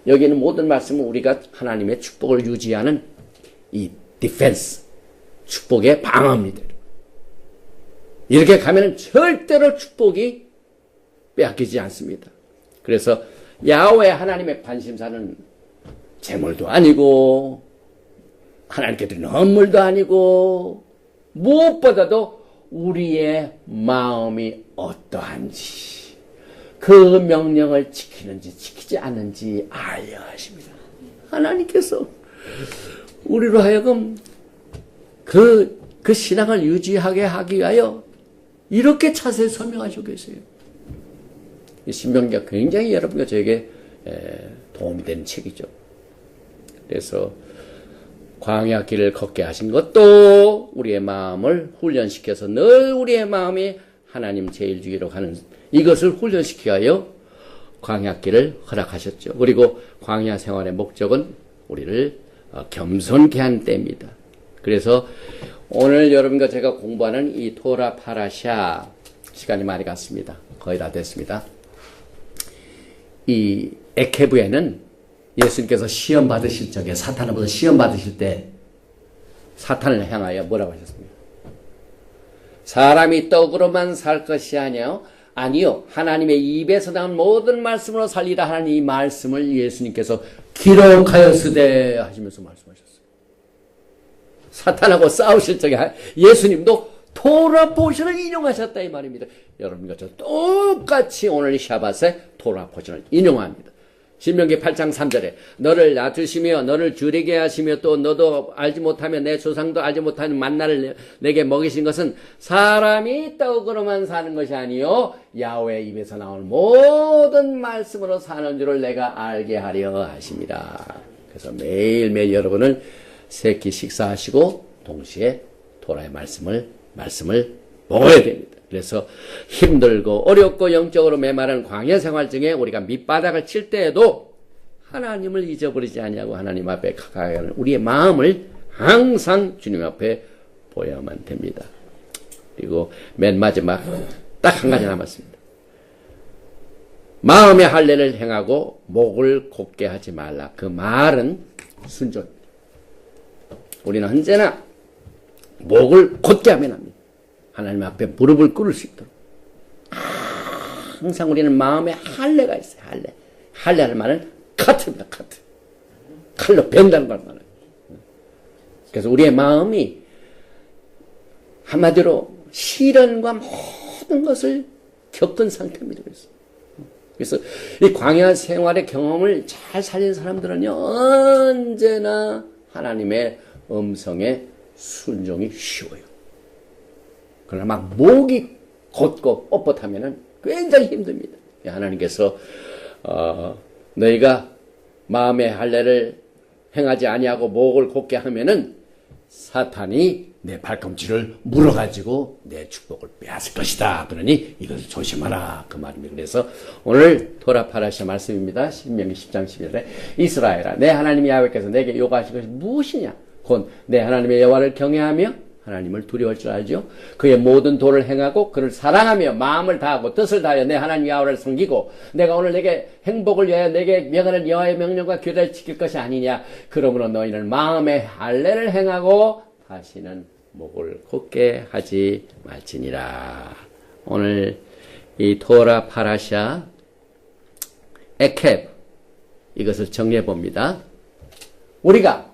Speaker 1: 여기는 모든 말씀은 우리가 하나님의 축복을 유지하는 이 디펜스, 축복의 방어입니다. 이렇게 가면 절대로 축복이 빼앗기지 않습니다. 그래서 야훼 하나님의 관심사는 재물도 아니고 하나님께 드리는 헌물도 아니고 무엇보다도 우리의 마음이 어떠한지 그 명령을 지키는지 지키지 않는지 알려 하십니다. 하나님께서 우리로 하여금 그 신앙을 유지하게 하기 위하여 이렇게 자세히 설명하시고 계세요. 이 신명기가 굉장히 여러분과 저에게 도움이 되는 책이죠. 그래서 광야 길을 걷게 하신 것도 우리의 마음을 훈련시켜서 늘 우리의 마음이 하나님 제일주의로 가는 이것을 훈련시키기 위하여 광야 길을 허락하셨죠. 그리고 광야 생활의 목적은 우리를 겸손케 한 때입니다. 그래서 오늘 여러분과 제가 공부하는 이 토라 파라샤 시간이 많이 갔습니다. 거의 다 됐습니다. 이 에케브에는 예수님께서 시험 받으실 적에 사탄으로부터 시험 받으실 때 사탄을 향하여 뭐라고 하셨습니까? 사람이 떡으로만 살 것이 아니요 하나님의 입에서 나온 모든 말씀으로 살리라 하는 이 말씀을 예수님께서 기록하였으되 하시면서 말씀하셨어요. 사탄하고 싸우실 적에 예수님도 토라 포션을 인용하셨다 이 말입니다. 여러분과 저 똑같이 오늘 샤밧에 토라 포션을 인용합니다. 신명기 8장 3절에 너를 낮추시며 너를 줄이게 하시며 또 너도 알지 못하며 내 조상도 알지 못하는 만나를 내게 먹이신 것은 사람이 떡으로만 사는 것이 아니요 야훼 입에서 나오는 모든 말씀으로 사는 줄을 내가 알게 하려 하십니다. 그래서 매일매일 여러분은 새끼 식사하시고 동시에 토라의 말씀을 먹어야 됩니다. 그래서 힘들고 어렵고 영적으로 메마른 광야 생활 중에 우리가 밑바닥을 칠 때에도 하나님을 잊어버리지 아니하고 하나님 앞에 가까이 하는 우리의 마음을 항상 주님 앞에 보여야만 됩니다. 그리고 맨 마지막 딱 한 가지 남았습니다. 마음의 할례를 행하고 목을 곧게 하지 말라. 그 말은 순종입니다. 우리는 언제나 목을 곧게 하면 합니다. 하나님 앞에 무릎을 꿇을 수 있도록. 항상 우리는 마음에 할례가 있어요. 할례하는 말은 카트입니다. 카트. 칼로 벤다는 걸 말해요. 그래서 우리의 마음이 한마디로 시련과 모든 것을 겪은 상태입니다. 그래서 이 광야 생활의 경험을 잘 살린 사람들은요, 언제나 하나님의 음성에 순종이 쉬워요. 그러나 막 목이 곧고 뻣뻣하면은 굉장히 힘듭니다. 하나님께서 너희가 마음의 할례를 행하지 아니하고 목을 곧게 하면은 사탄이 내 발꿈치를 물어가지고 내 축복을 빼앗을 것이다. 그러니 이것을 조심하라. 그 말입니다. 그래서 오늘 토라 파라샤 말씀입니다. 신명기 10장 11절에 이스라엘아, 내 하나님 야훼께서 내게 요구하신 것이 무엇이냐? 곧 내 하나님의 여호와를 경외하며 하나님을 두려워할 줄 알죠. 그의 모든 도를 행하고 그를 사랑하며 마음을 다하고 뜻을 다하여 내 하나님 여호와를 섬기고 내가 오늘 내게 행복을 위하여 내게 명하는 여호와의 명령과 규례를 지킬 것이 아니냐. 그러므로 너희는 마음의 할례를 행하고 다시는 목을 곧게 하지 말지니라. 오늘 이 토라 파라샤 에켑 이것을 정리해 봅니다. 우리가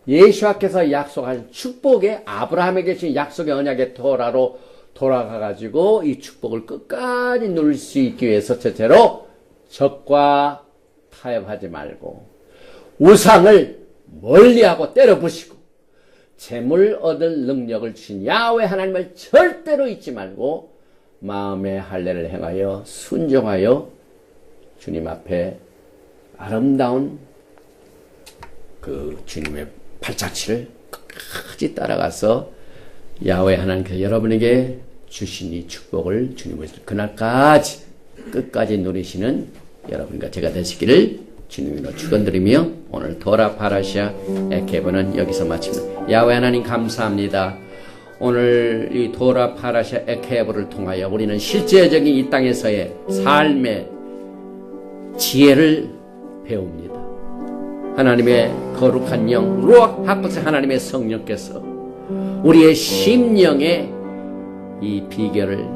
Speaker 1: 예수와께서 약속한 축복의 아브라함에게 주신 약속의 언약의 토라로 돌아가가지고 이 축복을 끝까지 누릴 수 있기 위해서 첫째로 적과 타협하지 말고 우상을 멀리하고 때려 부시고 재물 얻을 능력을 주신 야훼 하나님을 절대로 잊지 말고 마음의 할례를 행하여 순종하여 주님 앞에 아름다운 그 주님의 발자취를 끝까지 따라가서 야훼 하나님께서 여러분에게 주신 이 축복을 주님을 그날까지 끝까지 누리시는 여러분과 제가 되시기를 주님으로 축원드리며 오늘 토라 파라샤 에켑은 여기서 마칩니다. 야훼 하나님 감사합니다. 오늘 이 토라 파라샤 에켑을 통하여 우리는 실제적인 이 땅에서의 삶의 지혜를 배웁니다. 하나님의 거룩한 영 루ach 하코스 하나님의 성령께서 우리의 심령에 이 비결을,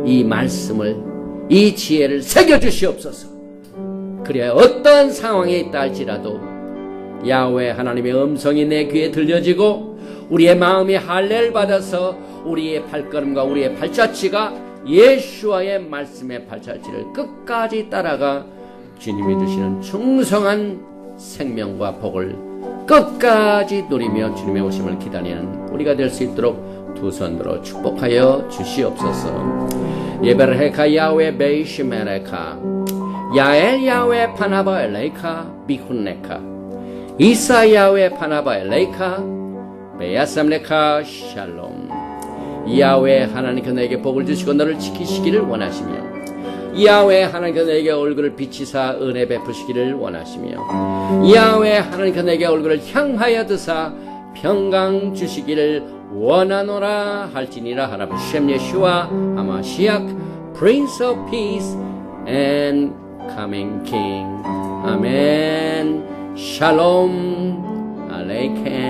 Speaker 1: 이 말씀을, 이 지혜를 새겨주시옵소서. 그래야 어떠한 상황에 있다 할지라도 야훼 하나님의 음성이 내 귀에 들려지고 우리의 마음이 할례를 받아서 우리의 발걸음과 우리의 발자취가 예수와의 말씀의 발자취를 끝까지 따라가 주님이 주시는 충성한 생명과 복을 끝까지 누리며 주님의 오심을 기다리는 우리가 될 수 있도록 두 손으로 축복하여 주시옵소서. 예베르헤카 야훼 베이시메레카 야엘 야훼 파나바 엘레이카 비훈네카 이사 야훼 파나바 엘레이카 베야삼레카 샬롬. 야훼 하나님께서 너에게 복을 주시고 너를 지키시기를 원하시며 야훼 하나님께서 너에게 얼굴을 비치사 은혜 베푸시기를 원하시며 야훼 하나님께서 너에게 얼굴을 향하여 드사 평강 주시기를 원하노라 할지니라. 하나님 셴 예슈아 하마시약 Prince of Peace and Coming King. 아멘. 샬롬 알레이켑.